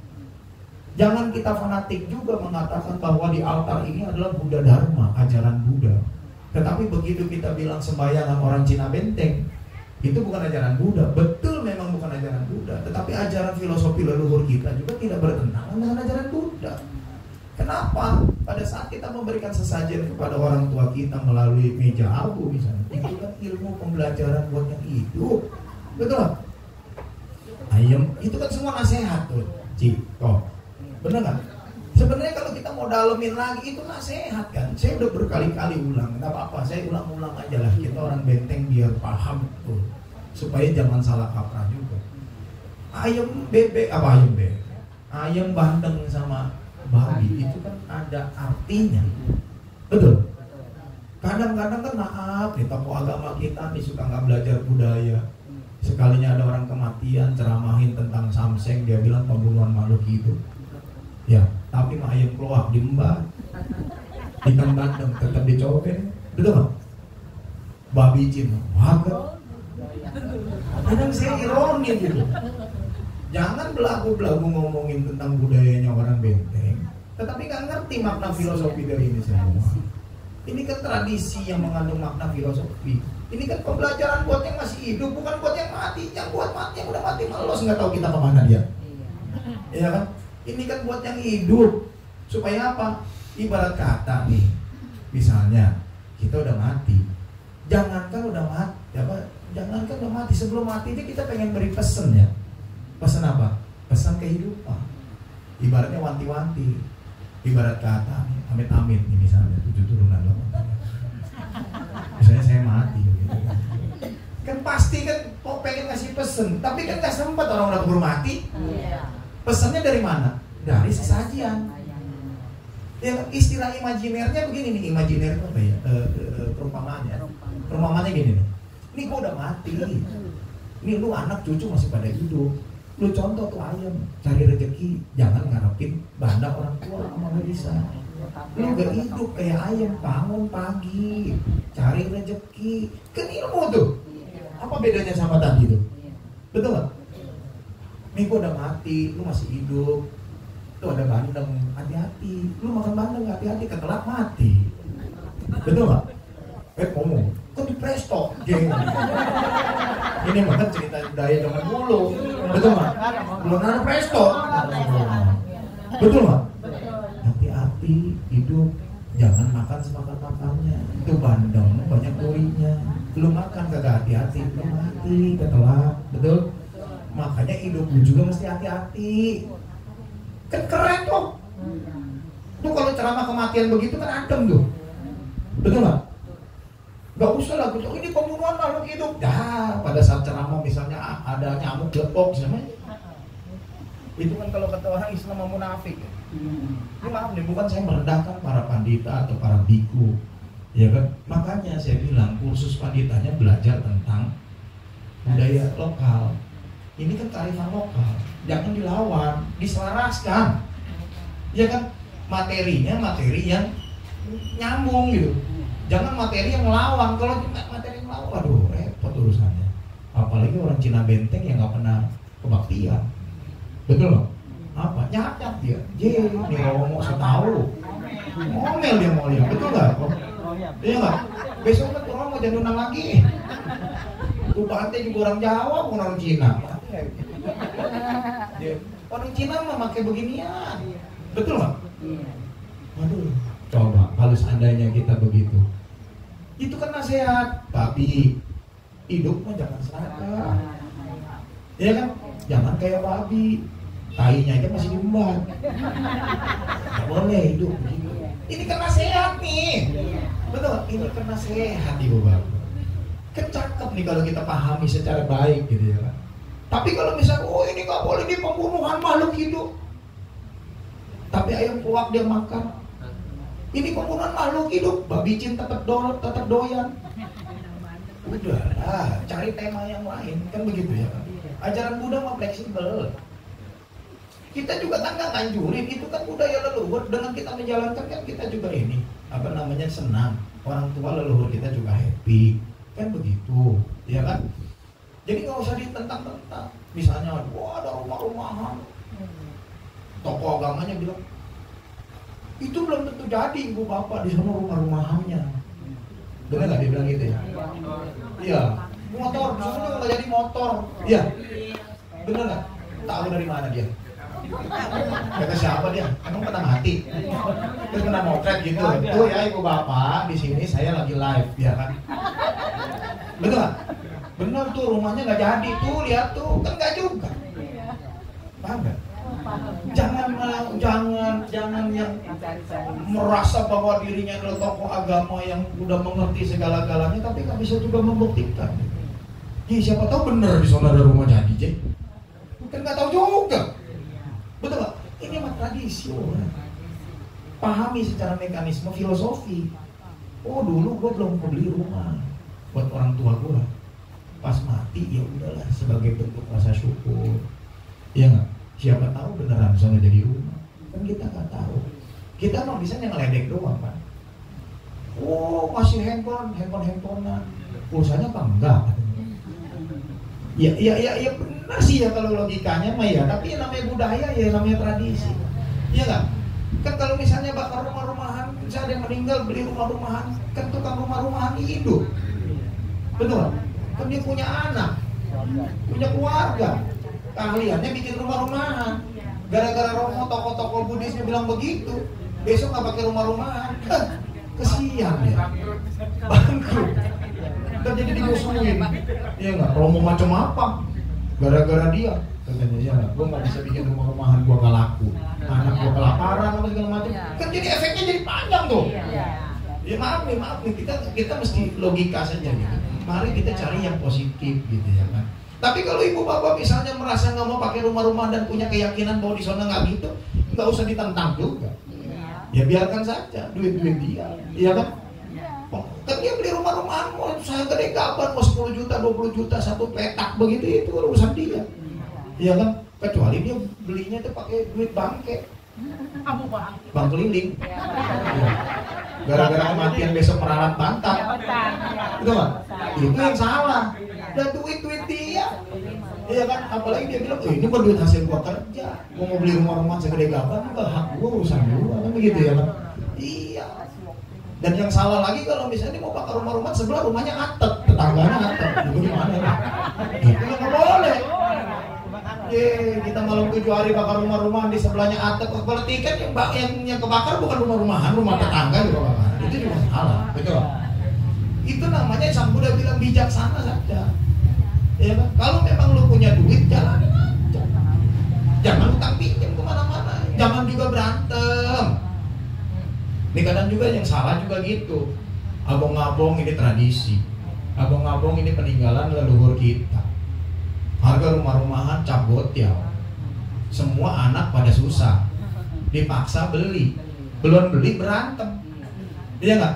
Jangan kita fanatik juga mengatakan bahwa di altar ini adalah Buddha Dharma, ajaran Buddha. Tetapi begitu kita bilang sembayangan orang Cina benteng, itu bukan ajaran Buddha. Betul, memang bukan ajaran Buddha. Tetapi ajaran filosofi leluhur kita juga tidak bertentangan dengan ajaran Buddha. Kenapa? Pada saat kita memberikan sesajen kepada orang tua kita melalui meja abu misalnya, itu kan ilmu pembelajaran buat yang hidup. Betul? Ayam, itu kan semua nasihat tuh, Ciko. Bener kan? Sebenarnya kalau kita mau dalemin lagi itu nasihat kan. Saya udah berkali-kali ulang, nggak apa-apa, saya ulang-ulang aja lah. Kita orang benteng biar paham tuh, supaya jangan salah kaprah juga. Ayam bandeng sama babi itu kan ada artinya, betul. Kadang-kadang kan maaf nih, tokoh agama kita nih suka nggak belajar budaya. Sekalinya ada orang kematian, ceramahin tentang samseng, dia bilang pembunuhan makhluk hidup. Ya, tapi mah ayam keluar diembat, ikan bandeng tetap dicopet, betul nggak? Babi cina, agak. Kadang saya ironi gitu. Jangan belagu-belagu ngomongin tentang budayanya orang benteng, tetapi nggak ngerti makna filosofi dari ini semua. Ini kan tradisi yang mengandung makna filosofi. Ini kan pembelajaran buat yang masih hidup, bukan buat yang mati. Yang buat mati, yang udah mati malos, nggak tahu kita kemana dia. Iya kan? Ini kan buat yang hidup. Supaya apa? Ibarat kata nih, misalnya kita udah mati. Jangankan udah mati, sebelum mati aja kita pengen beri pesan ya. Pesan apa? Pesan kehidupan. Ibaratnya wanti-wanti. Ibarat kata nih, amit-amit nih misalnya 7 turunan lo. Misalnya saya mati gitu. Kan pasti kan kok pengen ngasih pesan, tapi kan gak sempat, orang udah keburu mati. Pesannya dari mana? Dari sesajian. Ya, istilah imajinernya begini nih, imajiner itu apa ya? Perumpamaannya gini nih. Ini gua udah mati. Ini lu anak cucu masih pada hidup. Lu contoh tuh ayam, cari rezeki, jangan ngarepin bandak orang tua sama gak bisa. Lu gak hidup kayak ayam, bangun pagi, cari rezeki. Kan ilmu tuh. Apa bedanya sama tadi tuh? Betul gak? Nih gua udah mati, lu masih hidup. Tuh ada bandeng, hati-hati. Lu makan bandeng, hati-hati, ketelak mati. Betul gak? Ngomong, kok di presto? Ini mah kan cerita budaya zaman dulu. Betul gak? Belum ada presto. Betul gak? Hati-hati, hidup. Jangan makan semakan-makannya. Itu bandeng, banyak durinya. Lu makan kagak hati-hati, lu mati, ketelak. Betul? Makanya hidup lu juga mesti hati-hati. Kan keren tuh. Tuh kalau ceramah kematian begitu kan adem tuh. Betul gak? Gak usah lah, ini pembunuhan makhluk hidup. Dah, pada saat ceramah misalnya ada nyamuk lepok namanya. Itu kan kalau kata orang Islam munafik. Ini maaf nih, bukan saya merendahkan para pandita atau para biku, ya kan? Makanya saya bilang kursus panditanya belajar tentang budaya lokal. Ini kan kearifan lokal, jangan dilawan, diselaraskan. Ya kan, materinya materi yang nyambung gitu. Jangan materi yang melawan. Kalau materi yang melawan, aduh repot. urusannya. Apalagi orang Cina benteng yang nggak pernah kebaktian. Betul loh? Apa? Nyacat dia. Nih Romo setahu. Ngomel dia mau lihat. Betul nggak? Iya nggak? Besok kan Romo jangan undang lagi. Bupati juga orang Jawa, bukan orang Cina. Orang Cina mah pakai beginian. Betul nggak? Waduh, coba kalau seandainya kita begitu, itu kan nasihat, babi. Hidup mah jangan serakah. Ya kan? Jangan kayak babi. Tainya aja masih diembat. Gak boleh hidup begitu. Ini kan nasihat nih. Betul? Ini kan nasihat ibu bapak. Kan cakep nih kalau kita pahami secara baik gitu ya kan. Tapi kalau misalnya, oh ini gak boleh, ini pembunuhan makhluk hidup. Tapi ayam kuak dia makan. Ini pembunuhan makhluk hidup, babi cin tetap doyan. Udahlah, cari tema yang lain, kan begitu ya kan. Ajaran Buddha mah fleksibel. Kita juga kan nggak nganjurin, itu kan budaya leluhur. Dengan kita menjalankan kan kita juga ini, senang. Orang tua leluhur kita juga happy. Kan begitu, ya kan? Jadi nggak usah ditentang-tentang. Misalnya, wah ada rumah-rumahan, tokoh agamanya bilang, itu belum tentu jadi ibu bapak di sana rumah-rumahannya. Benar nggak dia bilang gitu ya? Iya, motor, sebenarnya nggak jadi motor. Iya, benar nggak? Tahu dari mana dia? Kata siapa dia? Emang pernah mati? Terus pernah motret gitu. Tuh ya ibu bapak, di sini saya lagi live, ya kan? Betul nggak? Benar tuh rumahnya nggak jadi tuh, lihat tuh, kan nggak juga. Paham nggak? Jangan yang merasa bahwa dirinya adalah tokoh agama yang udah mengerti segala-galanya, tapi nggak bisa juga membuktikan. Siapa tahu benar di sana ada rumah jadi, Jay. Kan nggak tahu juga. Betul nggak? Ini mah tradisi orang. Pahami secara mekanisme filosofi. Oh dulu gue belum beli rumah buat orang tua gue. Pas mati ya udahlah sebagai bentuk rasa syukur. Iya nggak? Siapa tahu beneran sana jadi rumah. Kan kita nggak tahu. Kita mah bisa ngeledek doang kan. Oh masih handphonean. Pulsanya apa enggak? Ya benar sih ya kalau logikanya mah ya. Tapi yang namanya budaya ya namanya tradisi. Iya nggak? Kan kalau misalnya bakar rumah-rumahan, misalnya ada yang meninggal beli rumah-rumahan, kan tukang rumah-rumahan hidup. Betul? Kan dia punya anak, punya keluarga. Keahliannya bikin rumah-rumahan. Gara-gara Romo tokoh-tokoh Buddhisnya bilang begitu, besok nggak pakai rumah-rumahan, kesian ya, bangkrut. Dan jadi dimusuhin. Iya nggak? Romo macam apa? Gara-gara dia, katanya ya nggak? Gue nggak bisa bikin rumah-rumahan, gue nggak laku. Anak gue kelaparan apa segala macam. Kan jadi efeknya jadi panjang tuh. Ya maaf nih, kita mesti logika saja gitu. Mari kita cari yang positif gitu ya kan. Tapi kalau ibu bapak misalnya merasa nggak mau pakai rumah-rumah dan punya keyakinan bahwa di sana nggak gitu, nggak usah ditentang juga. Ya biarkan saja, duit dia, iya kan? Kan dia beli rumah-rumahan, mau saya gede gaban, mau 10 juta, 20 juta, satu petak begitu, itu urusan dia. Iya kan? Kecuali dia belinya itu pakai duit bangke. Bang keliling. Gara-gara kematian besok meralat bantal. Itu kan? Itu yang salah. Dan duit dia. Iya kan? Apalagi dia bilang, ini bukan duit hasil gua kerja. Gua mau beli rumah-rumah segede gaban, enggak hak gua, urusan gua. Kan begitu ya kan? Iya. Dan yang salah lagi kalau misalnya mau bakar rumah-rumah sebelah rumahnya atap, tetangganya atap. Itu gimana ya? Itu yang nggak boleh. Kita malam 7 hari bakar rumah-rumahan di sebelahnya atap. Kalau tiket yang kebakar bukan rumah-rumahan, rumah tetangga juga bakar. Itu juga salah, betul. Itu namanya Sang Buddha bilang bijaksana saja. Ya kan? Kalau memang lu punya duit, jalanin aja. Jangan utang pinjam kemana-mana. Jangan juga berantem. Ini kadang juga yang salah juga gitu. Abong-abong ini tradisi. Abong-abong ini peninggalan leluhur kita. Harga rumah-rumahan cap gotiau. Semua anak pada susah. Dipaksa beli. Belum beli berantem. Iya nggak?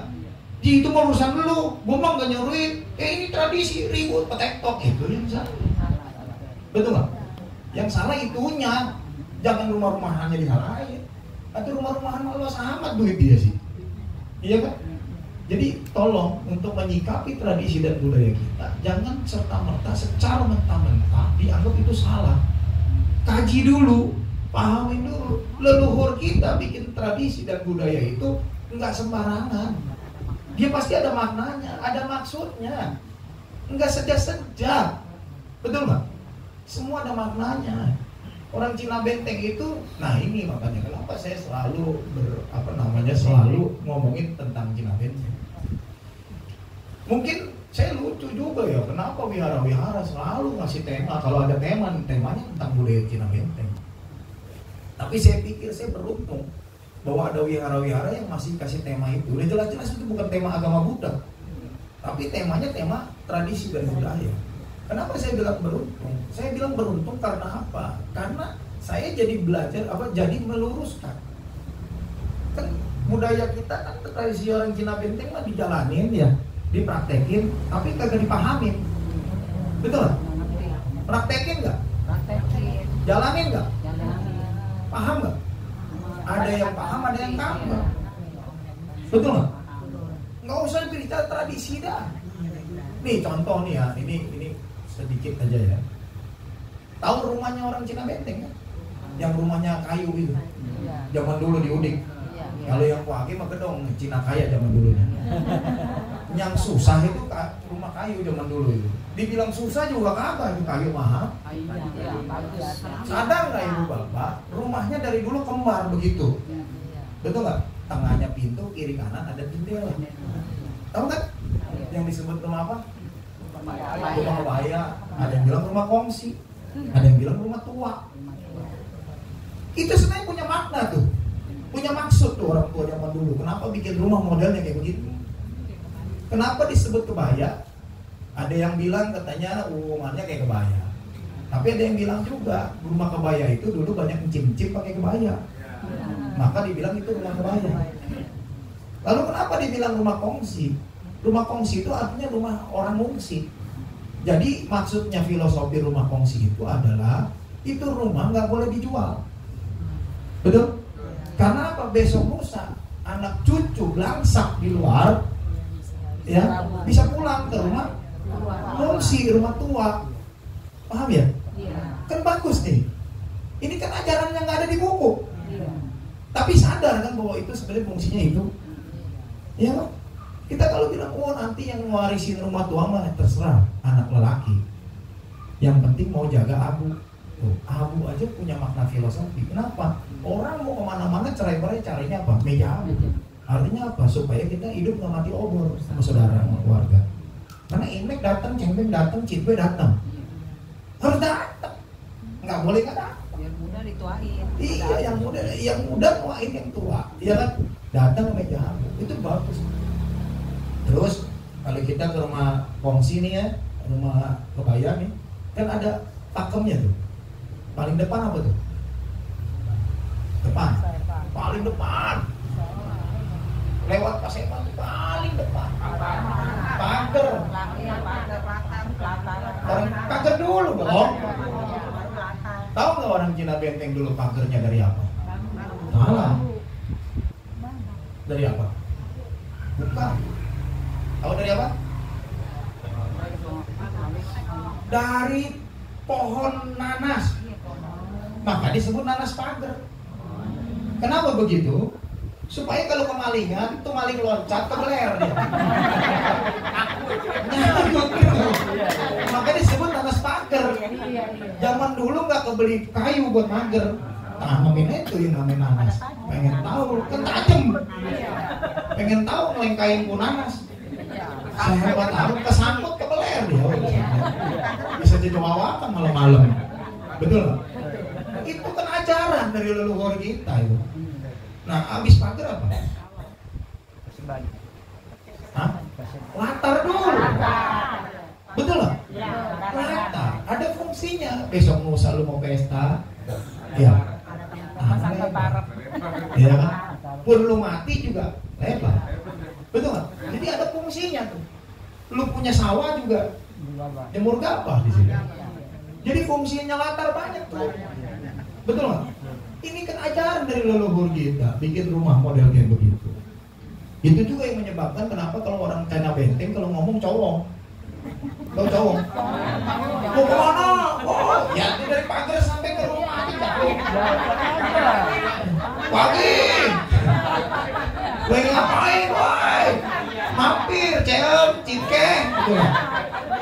Itu mau urusan lu. Gue mah gak nyuruhin. Ini tradisi ribut petektok. Itu yang salah. Betul nggak? Yang salah itunya. Jangan rumah-rumahannya disalahin. Atau rumah-rumahan luas amat duit dia sih. Iya kan? Jadi tolong untuk menyikapi tradisi dan budaya kita, jangan serta-merta secara mentah-mentah dianggap itu salah. Kaji dulu, pahamin dulu. Leluhur kita bikin tradisi dan budaya itu enggak sembarangan. Dia pasti ada maknanya, ada maksudnya. Enggak sejak-sejak. Betul nggak? Semua ada maknanya. Orang Cina Benteng itu, nah ini makanya kenapa saya selalu selalu ngomongin tentang Cina Benteng. Mungkin saya lucu juga ya, kenapa wihara-wihara selalu ngasih tema, kalau ada temanya tentang budaya Cina Benteng. Tapi saya pikir saya beruntung bahwa ada wihara-wihara yang masih kasih tema itu. Udah jelas-jelas itu bukan tema agama Buddha, tapi temanya tema tradisi dan budaya. Kenapa saya bilang beruntung? Saya bilang beruntung karena apa? Karena saya jadi belajar jadi meluruskan. Kan budaya kita kan tradisi orang Cina Benteng mah dijalanin ya, dipraktekin, tapi kagak dipahamin. Betul? Praktekin nggak? Praktekin. Jalanin nggak? Jalanin. Paham nggak? Ada yang paham, ada yang kagak. Betul nggak? Nggak usah berbicara tradisi dah. Nih contoh nih ya, ini sedikit aja ya. Tahu rumahnya orang Cina Benteng kan? Yang rumahnya kayu itu. Zaman dulu di Udik. Kalau yang Kuaki mah gedong, Cina kaya zaman dulunya. Yang susah itu rumah kayu zaman dulu itu. Dibilang susah juga kagak, itu kayu mahal. Sadar nggak ibu bapak? Rumahnya dari dulu kembar begitu. Betul nggak? Tengahnya pintu, kiri kanan ada jendela. Tahu kan? Yang disebut rumah apa? Rumah kebaya. Ada yang bilang rumah kongsi, ada yang bilang rumah tua. Itu sebenarnya punya makna tuh, punya maksud tuh orang tua zaman dulu. Kenapa bikin rumah modelnya kayak begitu? Kenapa disebut kebaya? Ada yang bilang katanya rumahnya kayak kebaya. Tapi ada yang bilang juga rumah kebaya itu dulu banyak encim-encim pakai kebaya, maka dibilang itu rumah kebaya. Lalu kenapa dibilang rumah kongsi? Rumah kongsi itu artinya rumah orang ngungsi. Jadi maksudnya filosofi rumah kongsi itu adalah itu rumah nggak boleh dijual. Betul? Karena apa? Besok lusa anak cucu belangsak di luar ya bisa pulang ke rumah kongsi, rumah tua. Paham ya? Kan bagus nih. Ini kan ajaran yang nggak ada di buku. Tapi sadar kan bahwa itu sebenarnya fungsinya itu. Ya kan? Kita kalau bilang, oh nanti yang ngewarisin rumah tua mah terserah anak lelaki. Yang penting mau jaga abu. Tuh, abu aja punya makna filosofi. Kenapa? Orang mau kemana-mana cerai-berai carinya apa? Meja abu. Artinya apa? Supaya kita hidup nggak mati obor sama saudara, sama keluarga. Karena Imlek datang, Cengkeng datang, Citwe datang. Harus datang. Nggak boleh nggak datang. Yang muda dituain. Iya, yang muda nuain yang tua. Iya kan? Datang ke meja abu. Itu bagus. Terus kalau kita ke rumah kongsi nih ya, rumah kebaya nih, kan ada pakemnya tuh. Paling depan apa tuh? Depan. Paling depan. Lewat pasepan paling depan. Pagar. Pagar dulu dong. Tahu nggak orang Cina Benteng dulu pagarnya dari apa? Salah. Dari apa? Bukan. Tahu dari apa? Dari pohon nanas. Maka disebut nanas pagar. Kenapa begitu? Supaya kalau kemalingan, itu maling loncat ke beler dia. Maka disebut nanas pagar. Zaman dulu nggak kebeli kayu buat mager. Tanamin itu yang namanya nanas. Pengen tahu, kan tajam. Pengen tahu ngelengkain ku nanas. Saya hebat tahu kesangkut ke beler dia. Bisa jadi wawakan malam-malam. Betul? Itu kan ajaran dari leluhur kita itu. Nah, abis pagar apa? Hah? Latar dulu. Betul lah? Latar. Ada fungsinya. Besok lusa lu mau pesta, ya. Ya kan? Pun lu mati juga lebar. Betul nggak? Jadi ada fungsinya tuh. Lu punya sawah juga jemur gabah di sini. Jadi fungsinya latar banyak tuh. Betul nggak? Ini kan ajaran dari leluhur kita, bikin rumah model kayak begitu. Itu juga yang menyebabkan kenapa kalau orang China benteng kalau ngomong cowok. Tahu cowok? Mau kemana? Oh, ya dari pagar sampai ke rumah jauh. Pagi. Gue ngapain, woy? Mampir, celem, cikeng, gitu.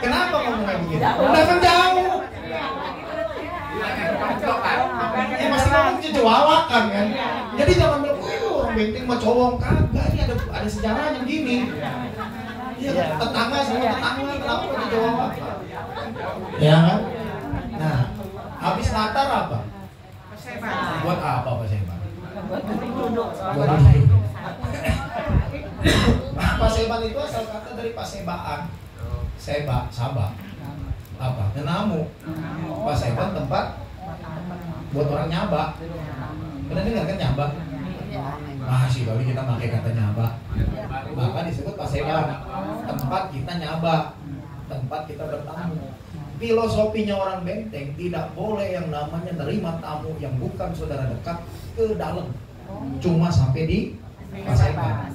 Kenapa ngomong kayak begitu? Udah kan jauh. Ya pasti ngomong cucuawakan kan. Jadi jangan bilang, orang benteng sama cowok, kagak. Ini ada sejarahnya gini. Iya, tetangga sama tetangga kenapa cucuawakan? Ya kan? Nah, habis Natal apa? Buat apa Pak Seban? Buat duduk. Pak Seban itu asal kata dari Pasebaan. Seba, Sabah. Apa? Nenamu. Pak Seban tempat buat orang nyaba. Pernah dengar kan nyaba? Masih kali kita pakai kata nyaba. Maka disebut Paseban. Tempat kita nyaba, tempat kita bertamu. Filosofinya orang benteng tidak boleh yang namanya nerima tamu yang bukan saudara dekat ke dalam. Cuma sampai di Paseban.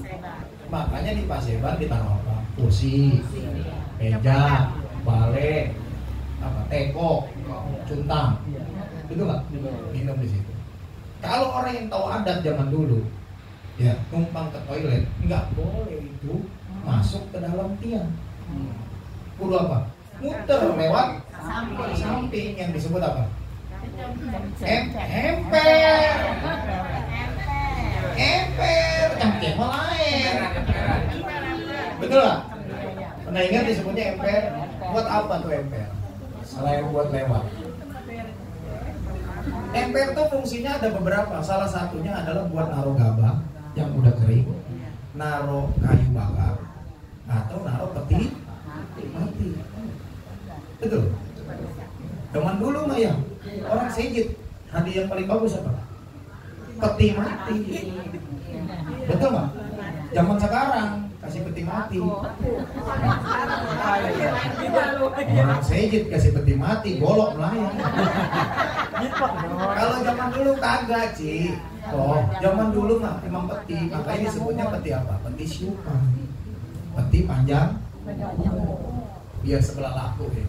Makanya di Paseban ditaruh apa? Kursi, meja, balik, apa? Teko, cuntang. Itu nggak? Minum di situ. Kalau orang yang tahu adat zaman dulu, ya numpang ke toilet, nggak boleh itu masuk ke dalam tiang. Kudu apa? Muter lewat samping yang disebut apa? Emper, cangkeh lain. Betul nggak? Pernah ingat disebutnya emper? Buat apa tuh emper? Selain buat lewat. Emper tuh fungsinya ada beberapa. Salah satunya adalah buat naruh gabah yang udah kering, naruh kayu bakar, atau naruh peti mati. Betul. Zaman dulu mah ya orang sejit, hadiah yang paling bagus apa? Peti mati. Betul nggak? Zaman sekarang kasih peti mati. Orang sejit kasih peti mati, golok melayang. Kalau zaman dulu kagak, Ci. Oh, zaman dulu mah emang peti, makanya disebutnya peti apa? Peti siupan. Peti panjang, biar sebelah laku ya.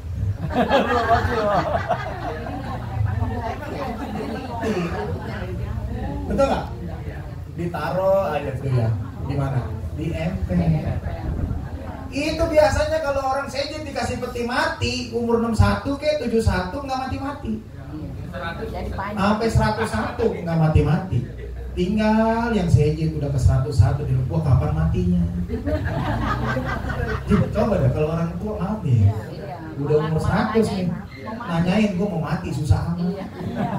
Betul nggak? Ditaruh aja tuh ya. Di mana? Di emper. Itu biasanya kalau orang sejit dikasih peti mati umur 61 ke 71 nggak mati-mati. Sampai 101 nggak mati-mati. Tinggal yang sejit udah ke 101 di gua kapan matinya? Jadi coba deh kalau orang tua maaf nih, udah umur 100 nih, nanyain gua mau mati susah amat.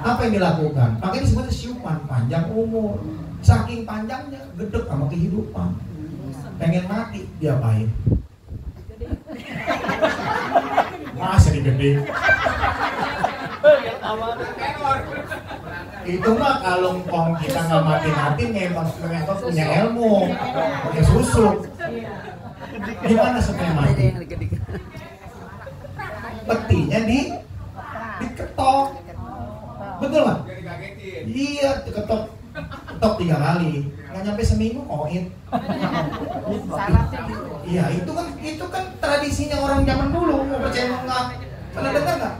Apa yang dilakukan? Makanya disebutnya siupan panjang umur. Saking panjangnya gedek sama kehidupan. Pengen mati diapain? Masa digede? Itu mah kalau ngkong kita nggak mati-mati memang punya ilmu, punya susu. Gimana supaya mati? Petinya diketok. Betul nggak? Iya, diketok 3 kali. Nggak nyampe seminggu koin. Iya, itu kan tradisinya orang zaman dulu. Mau percaya nggak? Pernah dengar nggak?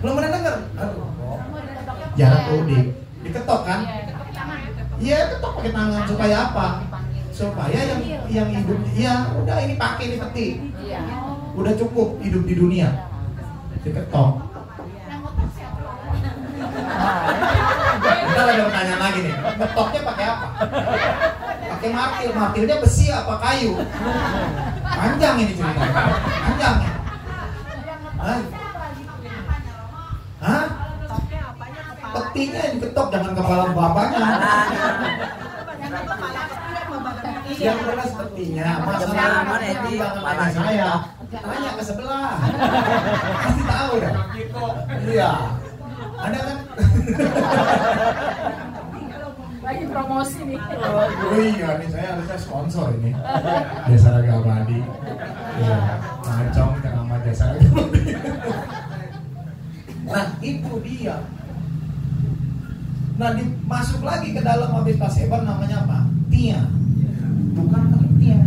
Belum pernah dengar? Aduh, jarak udik diketok kan? Iya, ketok pakai tangan supaya apa? Supaya yang hidup, ya udah ini pakai ini peti, udah cukup hidup di dunia. Diketok. Kita ada pertanyaan lagi nih, ketoknya pakai apa? Pakai martil, martilnya besi apa kayu? Panjang ini ceritanya, panjang. Hah? Petinya yang diketok, jangan kepala bapaknya. Yang jelas petinya, masalah ini jangan saya. Tanya ke sebelah, pasti tahu dah. Iya, ada kan? Lagi promosi nih. Oh iya, nih saya harusnya sponsor ini. Jasa Raga Abadi. Iya, ngacong sama Jasa Raga Abadi. Nah, itu dia. Nah, masuk lagi ke dalam habis Paseban namanya apa? Tiang. bukan entia.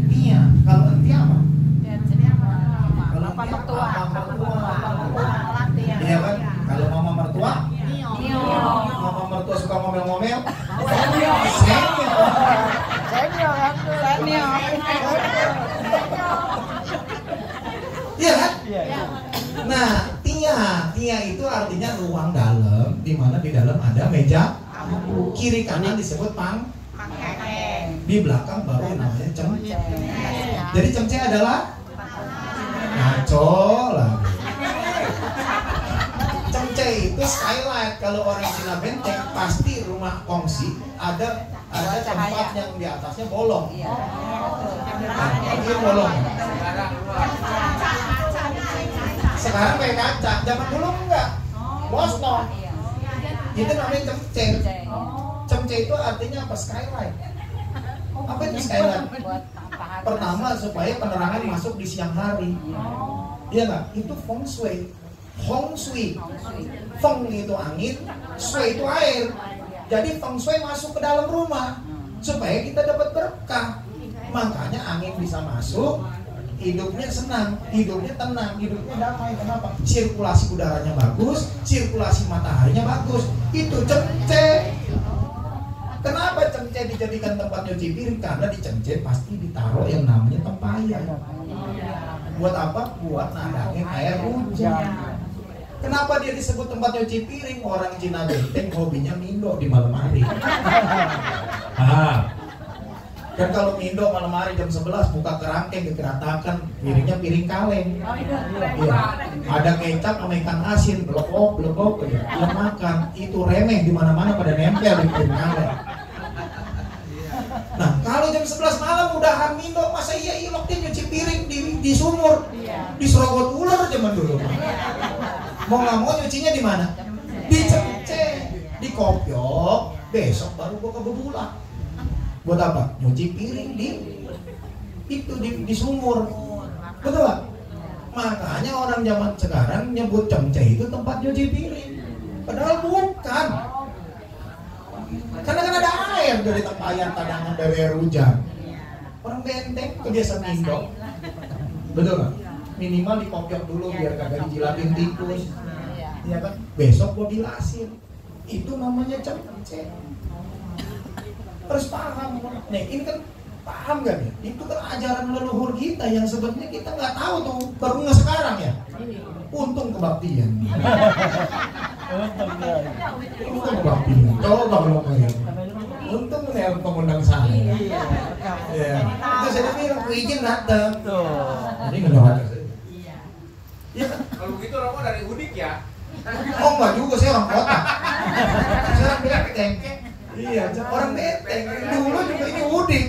Tia, kalau entia apa? Kalau Bapak entia, mertua. papa mertua. Iya kan? Kalau mama mertua, mama mertua suka ngomel-ngomel. Senior. Iya kan? Nah, tia itu artinya ruang dalam, di mana di dalam ada meja, kiri kanan disebut di belakang baru namanya cemce. Jadi cemce adalah ngaco lah. Cemce itu skylight. Kalau orang Cina benteng pasti rumah kongsi ada tempat yang di atasnya bolong. Itu bolong. Sekarang kayak kaca, zaman dulu enggak. Boston. Itu namanya cemce. Cemce itu artinya apa? Skylight. Apa itu skylight? Pertama supaya penerangan masuk di siang hari. Iya nggak? Itu feng shui. Feng shui. Feng itu angin, shui itu air. Jadi feng shui masuk ke dalam rumah supaya kita dapat berkah. Makanya angin bisa masuk, hidupnya senang, hidupnya tenang, hidupnya damai. Kenapa? Sirkulasi udaranya bagus, sirkulasi mataharinya bagus. Itu cemce. Kenapa cemce dijadikan tempat nyuci piring? Karena di cemce pasti ditaruh yang namanya tempayan. Buat apa? Buat nadangin air hujan. Kenapa dia disebut tempat nyuci piring? Orang Cina benteng hobinya mindo di malam hari. Dan kalau mindo malam hari jam 11 buka kerangkeng dikeratakan, piringnya piring kaleng. Iya. Ada kecap sama ikan asin, belokok, dia makan. Itu remeh di mana-mana pada nempel di piring kaleng. Nah, kalau jam 11 malam udahan mindo, masa iya ilok dia nyuci piring di sumur, diserogot ular zaman dulu. Mau nggak mau nyucinya di mana? Di cemce, di kopiok. Besok baru gua ke bebulak. Buat apa? Nyuci piring di sumur. Betul gak? Makanya orang zaman sekarang nyebut cemce itu tempat nyuci piring. Padahal bukan. Karena kan ada air dari tempayan tadangan dari air hujan. Orang benteng kebiasaan mindo. Betul gak? Minimal dikopiok dulu biar kagak dijilatin tikus. Iya kan? Besok gua bilasin. Itu namanya cemce. Harus paham. Nih, ini kan paham gak nih? Itu kan ajaran leluhur kita yang sebenarnya kita nggak tahu tuh, baru nggak sekarang ya. Untung kebaktian. Untung kebaktian. Coba kalau kayak. Untung nih pengundang saya. Ya. Itu saya bilang izin datang. Jadi nggak ada. Ya. Kalau begitu Romo dari Udik ya? Oh enggak juga, saya orang kota. Saya orang benteng. Iya, orang benteng. Dulu juga ini Udik.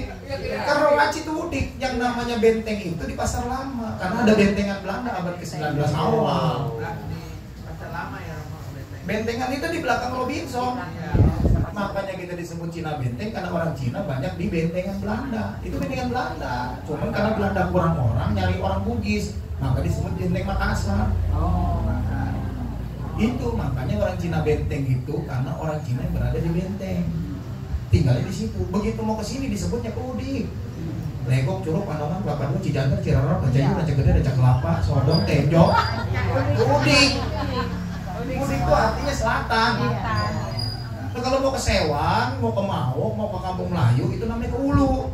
Karena Raci itu Udik. Yang namanya benteng itu di Pasar Lama. Karena ada bentengan Belanda abad ke-19 awal. Pasar Lama ya Romo benteng. Bentengan itu di belakang Robinson. Makanya kita disebut Cina benteng karena orang Cina banyak di bentengan Belanda. Itu bentengan Belanda. Cuman karena Belanda kurang orang, nyari orang Bugis, maka disebut benteng Makassar. Itu makanya orang Cina benteng itu karena orang Cina yang berada di benteng, tinggalnya di situ. Begitu mau ke sini disebutnya ke Udik. Legok, Curug, Pandongan, Kelapa Dua, Cijanter, Cirarap, Racayu, Raca Gede, Raca Kelapa, Sodong, Tejo, Udik. Udik itu artinya selatan. Nah, kalau mau ke Sewang, mau ke Maok, mau ke Kampung Melayu itu namanya ke Ulu.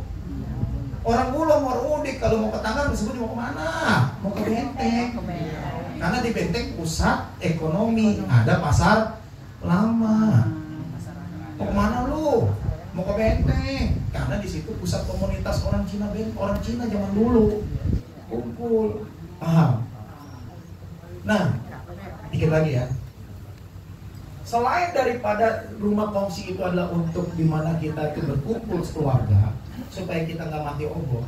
Orang Ulu mau Udik, kalau mau ke Tangerang disebut mau kemana? Mau ke Benteng. Karena di Benteng pusat ekonomi, ada Pasar Lama. Mau kemana lu? Mau ke Benteng. Karena di situ pusat komunitas orang Cina orang Cina zaman dulu kumpul. Paham? Nah, dikit lagi ya. Selain daripada rumah kongsi itu adalah untuk dimana kita itu berkumpul sekeluarga supaya kita nggak mati obor.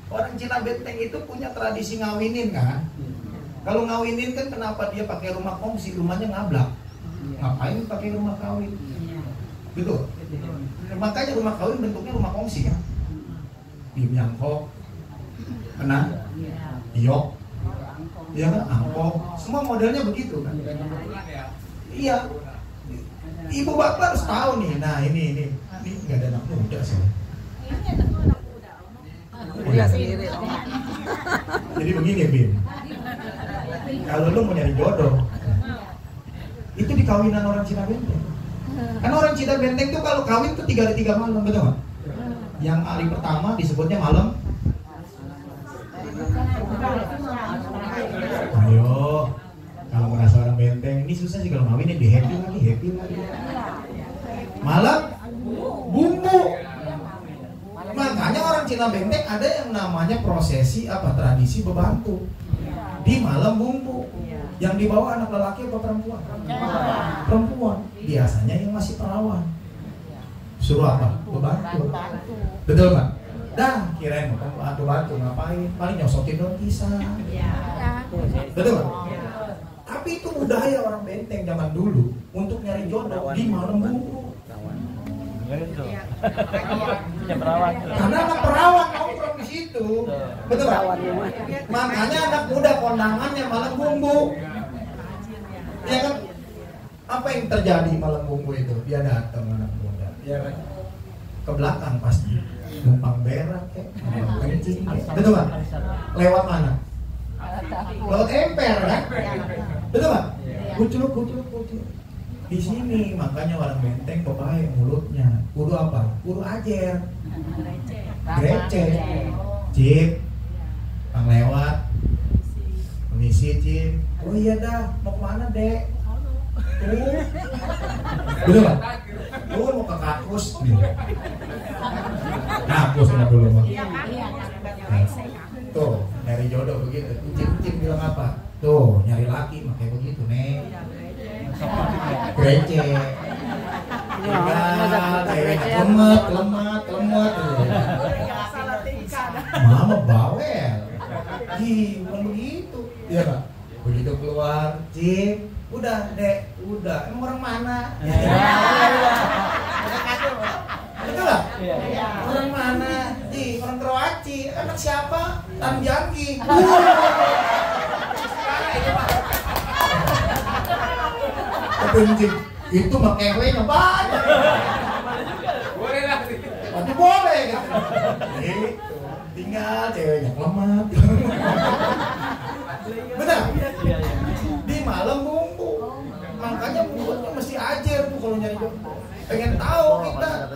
Orang Cina benteng itu punya tradisi ngawinin kan. Kalau ngawinin kan kenapa dia pakai rumah kongsi, rumahnya ngablak. Ngapain pakai rumah kawin? Betul. Makanya rumah kawin bentuknya rumah kongsi kan. Di Biangkok, kena, Iok, iya kan, angkok, semua modelnya begitu kan. Iya. Ibu bapak harus tahu nih. Nah ini nggak ada anak muda sih. Iya sendiri. Jadi begini Bim, kalau lu mau nyari jodoh, itu di kawinan orang Cina Benteng. Karena orang Cina Benteng tuh kalau kawin tuh 3 hari 3 malam, betul nggak? Yang hari pertama disebutnya malam. Ayo, kalau merasa orang Benteng ini susah sih kalau kawin di happy lagi. Malam bumbu. Makanya orang Cina Benteng ada yang namanya prosesi tradisi bebantu di malam bumbu. Yang dibawa anak lelaki atau perempuan? Perempuan. Biasanya yang masih perawan. Suruh apa? Bebantu. Betul kan? Dah, kirain bantu ngapain? Paling nyosokin daun pisang. Betul kan? Tapi itu budaya orang Benteng zaman dulu untuk nyari jodoh di malam bumbu. Karena anak perawan nongkrong di situ, betul kan? Makanya anak muda kondangannya malam bumbu. Ya kan? Apa yang terjadi malam bumbu itu? Dia datang anak muda, ya kan? Ke belakang pasti, numpang berak kayak, kencing, betul kan? Lewat mana? Lewat emper kan? Betul kan? Kuculuk. Di sini makanya orang Benteng kebaik mulutnya. Kudu apa? Kudu ajer. Grece. Cip. Bang lewat. Permisi Cip. Oh iya dah, mau kemana Dek? Betul kan? Mau ke kakus nih. Kakus mah dulu mah. Tuh, nyari jodoh begitu. Cip bilang apa? Tuh, nyari laki pakai begitu, Nek. Grece. Lemat. Mama bawel. Bukan begitu. Iya Pak. Begitu keluar, Cip, udah Dek, udah. Emang orang mana? Betul lah? Orang mana? Orang Kroaci. Anak siapa? Tan Jangki. Kebencing itu mah kewenya banyak. Boleh lah. Tapi boleh gitu. Tinggal ceweknya lemah. Benar? Di malam bumbu. Makanya mulutnya mesti ajer tuh kalau nyari jodoh. Pengen tahu kita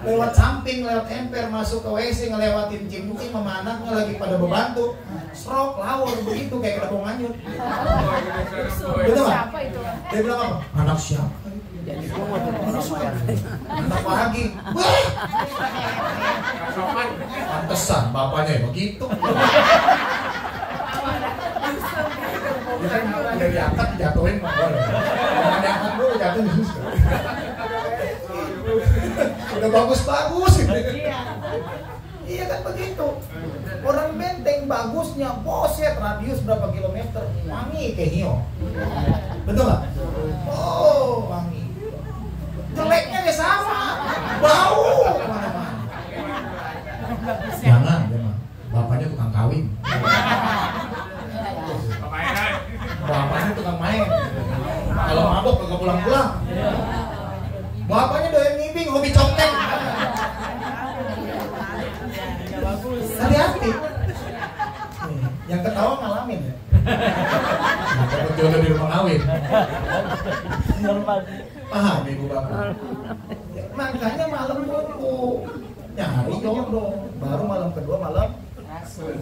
lewat samping, lewat emper masuk ke WC ngelewatin cimcing sama anaknya lagi pada bebantu. Srok, lawur begitu kayak kedapong anyut. Betul nggak? Dia bilang apa? Anak siapa? Anak pagi. Wah! Pantesan bapaknya ya begitu. Dia kan udah diangkat dijatuhin nggak boleh. Jangan diangkat dulu jatuh susah. Udah bagus. Iya kan begitu. Orang Benteng bagusnya poset radius berapa kilometer wangi kayak hio. Betul nggak? Oh wangi. Jeleknya ya sama, bau kemana-mana. Jangan. Bapaknya tukang kawin. Bapaknya tukang main. Kalau mabok kagak pulang-pulang. Bapaknya doyan ngibing, hobi contek. Hati-hati. Yang ketawa ngalamin ya. Dapat jodoh di rumah kawin. Paham ibu bapak. Makanya malam bumbu nyari jodoh. Baru malam kedua malam rasul.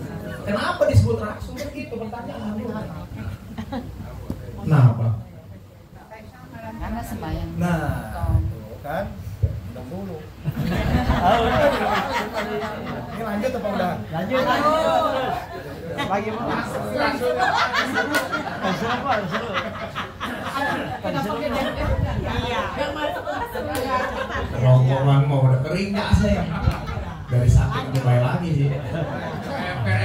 Kenapa disebut rasul? Begitu pertanyaan. Kenapa? Karena sembahyang. Nah, kan? Udah dulu. Ini lanjut apa udah? Lanjut. Lagi mau. Rombongan mau udah kering nggak sih? Dari sakit mulai lagi sih. Emper.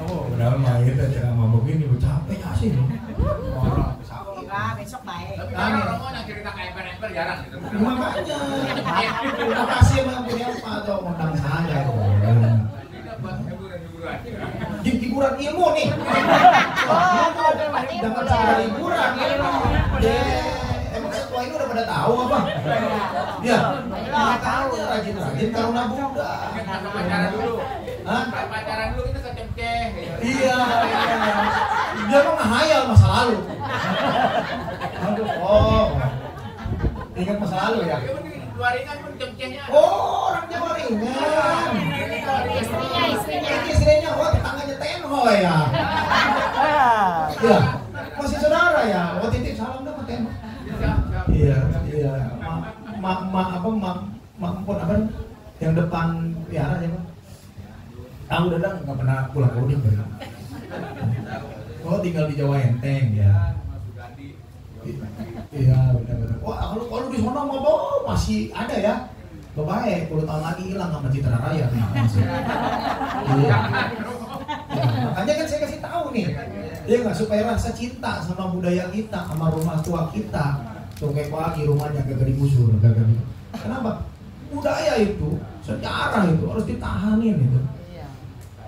Oh, udah mah itu cara mabuk ini capek nggak sih? Besok baik. Tapi kalau Romo yang cerita kayak emper jarang gitu. Makanya. Terima kasih Bang punya apa atau undang saya. Hiburan ilmu nih. Jangan sekedar hiburan. Emang setua ini udah pada tahu apa? Ya. rajin-rajin karena Buddha. Ingat masa pacaran dulu. Hah? Pas pacaran dulu kita kecemceh. Iya. Dia mah ngehayal masa lalu. Aduh, oh. Ingat masa lalu ya? Ya mending dua ringan pun cemcehnya. Oh, orang Jawa ringan. Istrinya. Ini istrinya, wah tetangganya Tenho ya. Iya, masih saudara ya. Oh, titip salam dong ke Tenho. Iya, iya. Mak pun apa? Yang depan piara siapa? Ah udah dah nggak pernah pulang ke rumah. Oh tinggal di Jawa Enteng ya. Iya benar-benar. Wah kalau di sana mah masih ada ya. Baik, 10 tahun lagi hilang sama Citra Raya. Iya. Ya, makanya kan saya kasih tahu nih, ya nggak, supaya rasa cinta sama budaya kita, sama rumah tua kita. Tuh kayak lagi rumahnya kagak digusur, kagak. Kenapa? Budaya itu, sejarah itu harus ditahanin itu.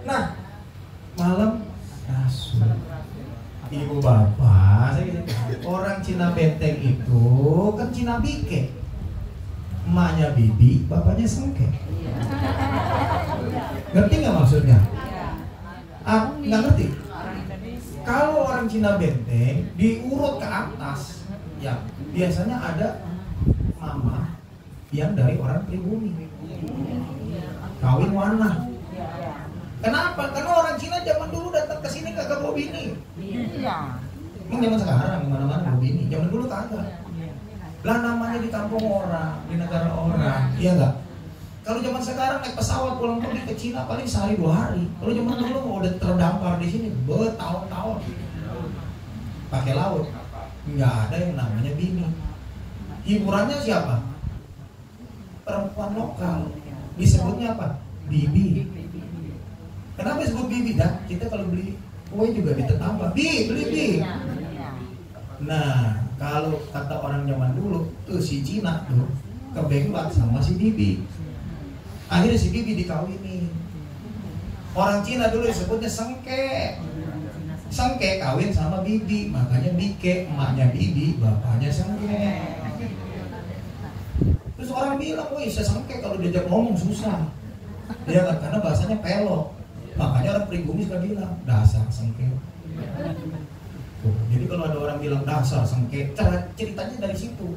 Nah, malam rasul. Ibu bapak, orang Cina Benteng itu kan Cina Bike. Emaknya Bibi, bapaknya Sengke. Ngerti nggak maksudnya? Ah, nggak ngerti. Kalau orang Cina Benteng diurut ke atas, ya biasanya ada mama yang dari orang pribumi, kawin wana. Kenapa? Karena orang Cina zaman dulu datang ke sini kagak bawa bini. Ini zaman sekarang mana-mana bawa bini. Zaman dulu kagak. Lah namanya di kampung orang, di negara orang, iya nggak? Kalau zaman sekarang naik pesawat pulang pergi ke Cina paling sehari 2 hari. Kalau zaman dulu udah terdampar di sini bertahun-tahun. Pakai laut, nggak ada yang namanya bini. Hiburannya siapa? Perempuan lokal. Disebutnya apa? Bibi. Kenapa disebut bibi? Dan kita kalau beli kue juga ditetamba. Beli bi. Nah, kalau kata orang zaman dulu tuh si Cina tuh kebengbat sama si bibi. Akhirnya si bibi dikawinin. Orang Cina dulu disebutnya Sengke. Sengke kawin sama bibi, makanya Bike, emaknya bibi, bapaknya Sengke. Terus orang bilang, wih sesengke kalau diajak ngomong susah. Iya kan, karena bahasanya pelok. Makanya orang pribumi suka bilang, dasar Sengke. Jadi kalau ada orang bilang dasar Sengke, ceritanya dari situ.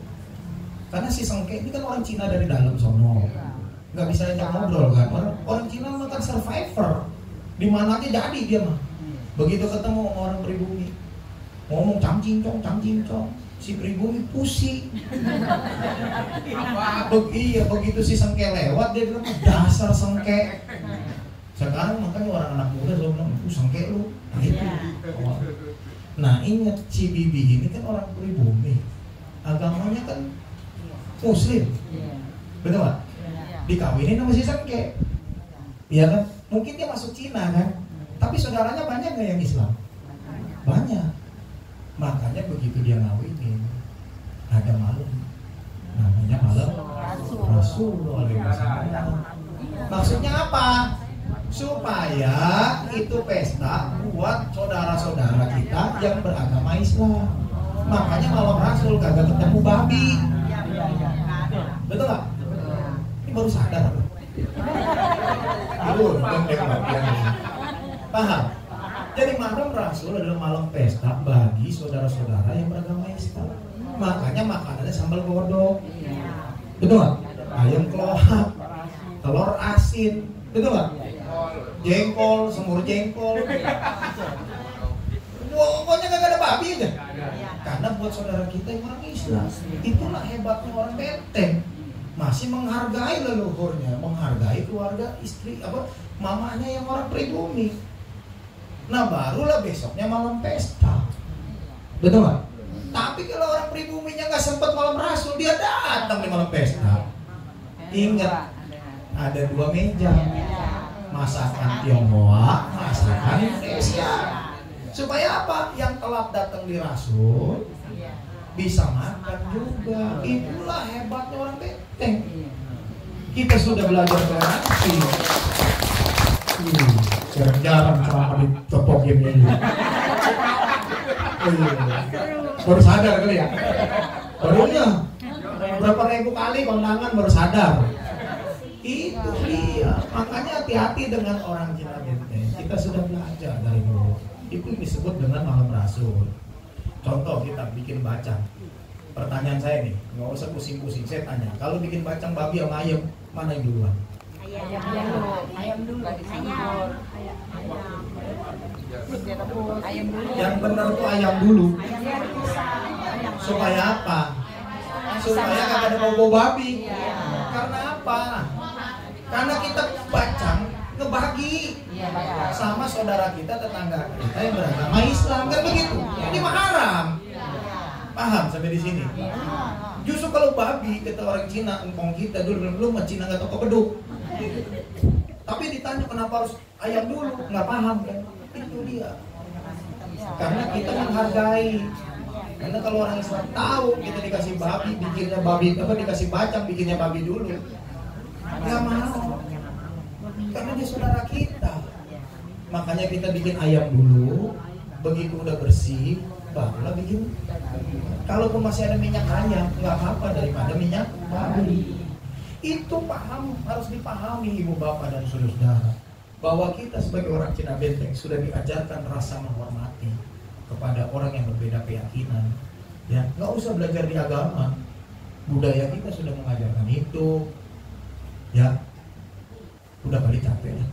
Karena si Sengke ini kan orang Cina dari dalam sono, nggak bisa ajak ngobrol kan. Orang Cina mah kan survivor, di mana aja jadi dia mah. Begitu ketemu orang pribumi, ngomong cangcingcong, si pribumi pusing. Iya, begitu si Sengke lewat dia bilang dasar Sengke. Sekarang makanya orang anak muda selalu bilang, Sengke lu. Nah, itu. Nah ingat si bibi ini kan orang pribumi, agamanya kan Muslim, betul nggak? Dikawinin sama si Sengke, iya kan? Mungkin dia masuk Cina kan, tapi saudaranya banyak nggak yang Islam? Banyak. Makanya begitu dia ngawinin, ada malam, namanya malam Rasulullah. Maksudnya apa? Supaya itu pesta buat saudara-saudara kita yang beragama Islam. Makanya malam Rasul kagak ketemu babi. Betul nggak? Ini baru sadar. Paham? Jadi malam Rasul adalah malam pesta bagi saudara-saudara yang beragama Islam. Makanya makanannya sambal godok. Betul nggak? Ayam kelohak, telur asin. Betul nggak? Jengkol, semur jengkol. Pokoknya gak ada babi aja. Karena buat saudara kita yang orang Islam, itulah hebatnya orang Benteng. Masih menghargai leluhurnya, menghargai keluarga istri apa mamanya yang orang pribumi. Nah barulah besoknya malam pesta. Betul nggak? Tapi kalau orang pribuminya nggak sempat malam Rasul, dia datang di malam pesta. Ingat, ada 2 meja. Masakan Tionghoa, masakan Indonesia. Supaya apa? Yang telat datang di Rasul bisa makan juga. Itulah hebatnya orang Benteng. Kita sudah belajar toleransi. Jarang-jarang sama ditopokin ini. Baru sadar kali ya? Barunya berapa ribu kali kondangan baru sadar. Makanya hati-hati dengan orang Cina Benteng. Kita sudah belajar dari dulu. Itu disebut dengan malam rasul. Contoh kita bikin bacang. Pertanyaan saya nih, nggak usah pusing-pusing. Saya tanya, kalau bikin bacang babi sama ayam, mana yang duluan? Ayam dulu. Yang benar tuh ayam dulu. Supaya apa? Supaya nggak ada bau babi. Karena apa? Karena kita bacang ngebagi sama saudara kita, tetangga kita yang beragama Islam, kan begitu? Ini mah haram. Paham sampai di sini? Justru kalau babi kata orang Cina, engkong kita dulu belum Cina nggak tahu peduk. Tapi ditanya kenapa harus ayam dulu, nggak paham kan? Itu dia. Karena kita menghargai. Karena kalau orang Islam tahu kita dikasih babi, bikinnya babi apa dikasih bacang, bikinnya babi dulu, nggak mau. Karena dia saudara kita. Makanya kita bikin ayam dulu, begitu udah bersih, barulah bikin. Kalaupun masih ada minyak ayam, nggak apa-apa daripada minyak babi. Itu paham, harus dipahami ibu bapak dan saudara-saudara, bahwa kita sebagai orang Cina Benteng sudah diajarkan rasa menghormati kepada orang yang berbeda keyakinan. Ya, nggak usah belajar di agama, budaya kita sudah mengajarkan itu. Ya, udah kali capek ya.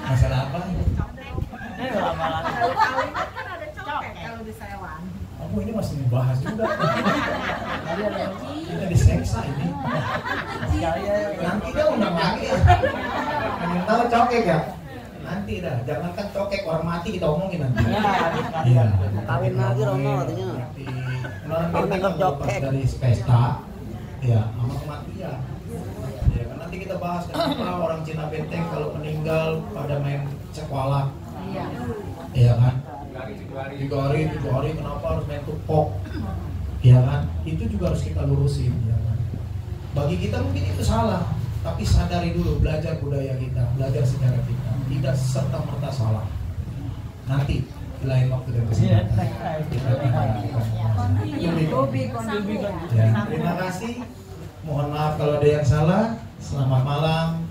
Masalah apa? Kan ada cokek kalau di Sewang. Aku ini masih membahas juga. Kita diseksa ini. Nanti dia undang lagi ya. Yang tahu cokek ya? Nanti dah, jangankan cokek, orang mati kita omongin nanti. Iya. Kawin lagi Romo katanya. Kemarin kita lepas dari pesta, ya, sama kematian. Ya, kan nanti kita bahas kenapa orang Cina Benteng kalau meninggal pada main sekolah. Iya kan? 3 hari kenapa harus main tupok? Iya kan? Itu juga harus kita lurusin, ya kan? Bagi kita mungkin itu salah, tapi sadari dulu, belajar budaya kita, belajar sejarah kita, tidak serta merta salah. Nanti lain waktu dan kesempatan kita ya, terima kasih. Mohon maaf kalau ada yang salah. Selamat malam.